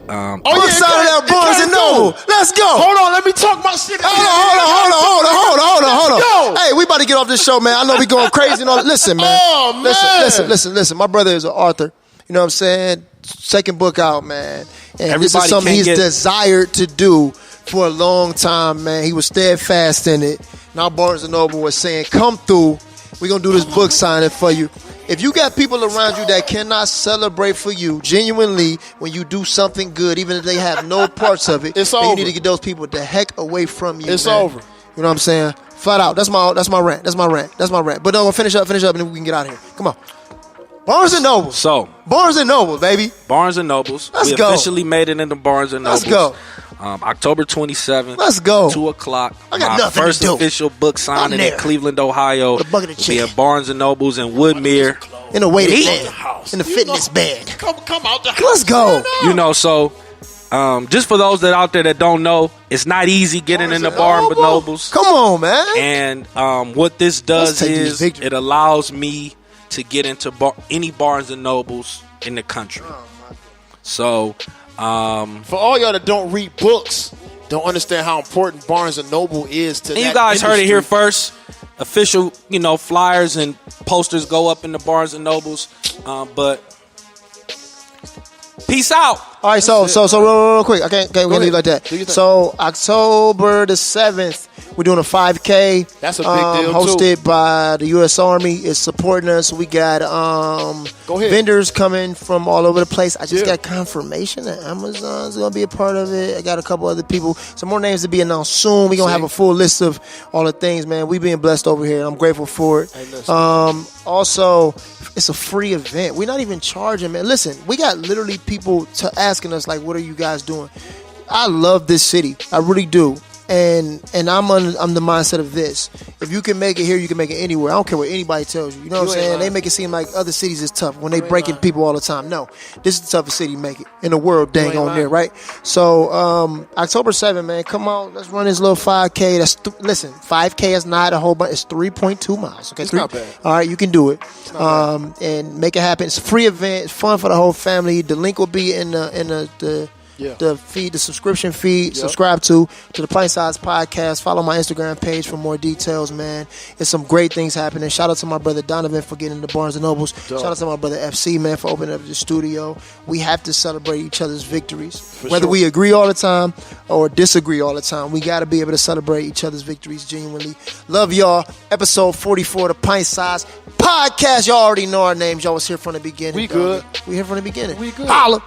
[SPEAKER 3] Book signing at Barnes & Noble. Let's go!
[SPEAKER 2] Hold on, let me talk my shit.
[SPEAKER 3] Hold on. Hey, we about to get off this show, man. I know we going crazy and all. Listen, man.
[SPEAKER 2] Oh, man.
[SPEAKER 3] Listen. My brother is an author. You know what I'm saying? Second book out, man. And this is
[SPEAKER 1] Everybody
[SPEAKER 3] something
[SPEAKER 1] can't
[SPEAKER 3] he's
[SPEAKER 1] get-
[SPEAKER 3] desired to do for a long time, man. He was steadfast in it. Now Barnes & Noble was saying, come through. We're going to do this book signing for you. If you got people around you that cannot celebrate for you genuinely when you do something good, even if they have no parts of it,
[SPEAKER 2] It's
[SPEAKER 3] then
[SPEAKER 2] over.
[SPEAKER 3] you need to get those people the heck away from you.
[SPEAKER 2] It's
[SPEAKER 3] man.
[SPEAKER 2] over.
[SPEAKER 3] You know what I'm saying? Flat out. That's my rant. That's my rant. But no, we'll finish up, and then we can get out of here. Come on. Barnes & Noble.
[SPEAKER 1] So,
[SPEAKER 3] Barnes & Noble, baby.
[SPEAKER 1] Barnes & Nobles.
[SPEAKER 3] Let's
[SPEAKER 1] we
[SPEAKER 3] go.
[SPEAKER 1] officially made it into Barnes & Nobles.
[SPEAKER 3] Let's go.
[SPEAKER 1] October 27th.
[SPEAKER 3] Let's go.
[SPEAKER 1] 2 o'clock.
[SPEAKER 3] I got
[SPEAKER 1] my
[SPEAKER 3] nothing to
[SPEAKER 1] first
[SPEAKER 3] do.
[SPEAKER 1] official book signing
[SPEAKER 3] I'm there.
[SPEAKER 1] in Cleveland, Ohio.
[SPEAKER 3] With a bucket of
[SPEAKER 1] Will be
[SPEAKER 3] chicken.
[SPEAKER 1] at Barnes & Nobles in Woodmere.
[SPEAKER 3] In the weighted
[SPEAKER 1] Eat.
[SPEAKER 3] band. In the fitness band.
[SPEAKER 2] Come out the house.
[SPEAKER 3] Let's go.
[SPEAKER 1] So just for those that out there that don't know, it's not easy getting into Barnes & Nobles.
[SPEAKER 3] Come on, man.
[SPEAKER 1] And what this does
[SPEAKER 3] Let's take these
[SPEAKER 1] is
[SPEAKER 3] victories.
[SPEAKER 1] it allows me to get into any Barnes & Nobles in the country. So,
[SPEAKER 2] For all y'all that don't read books, don't understand how important Barnes & Noble is to
[SPEAKER 1] and
[SPEAKER 2] that
[SPEAKER 1] you guys heard it here
[SPEAKER 2] industry.
[SPEAKER 1] first. Official, flyers and posters go up in the Barnes & Nobles. But peace out.
[SPEAKER 3] All right, so real quick. I can't leave it like that.
[SPEAKER 2] Do your thing.
[SPEAKER 3] So October the 7th, we're doing a 5K.
[SPEAKER 2] That's a big deal,
[SPEAKER 3] hosted
[SPEAKER 2] too.
[SPEAKER 3] by the U.S. Army. It's supporting us. We got
[SPEAKER 2] Go ahead.
[SPEAKER 3] vendors coming from all over the place. I just
[SPEAKER 2] Yeah.
[SPEAKER 3] got confirmation that Amazon's going to be a part of it. I got a couple other people. Some more names to be announced soon. We're going to have a full list of all the things, man. We being blessed over here. I'm grateful for it.
[SPEAKER 2] Hey, listen.
[SPEAKER 3] Also, it's a free event. We're not even charging, man. Listen, we got literally people asking us, like, what are you guys doing? I love this city. I really do. And I'm the mindset of this. If you can make it here, you can make it anywhere. I don't care what anybody tells you. You know what I'm saying?
[SPEAKER 2] lying.
[SPEAKER 3] They make it seem like other cities is tough when they breaking people all the time. No, this is the toughest city to make it in the world. Dang on there, right? So October 7th, man, come on, let's run this little 5K. Listen, 5K is not a whole bunch. It's 3.2 miles. Okay,
[SPEAKER 2] It's not bad.
[SPEAKER 3] All right, you can do it, and make it happen. It's a free event. It's fun for the whole family. The link will be in the the feed, the subscription feed. Subscribe to the Pint Size Podcast. Follow my Instagram page for more details, man. It's some great things happening. Shout out to my brother Donovan for getting the Barnes and Nobles. Shout out to my brother FC, man, for opening up the studio. We have to celebrate each other's victories. Whether we agree all the time or disagree all the time, we got to be able to celebrate each other's victories genuinely. Love y'all. Episode 44, the Pint Size Podcast. Y'all already know our names. Y'all was here from the beginning.
[SPEAKER 2] We good.
[SPEAKER 3] We here from the beginning.
[SPEAKER 2] We good.
[SPEAKER 3] Holla.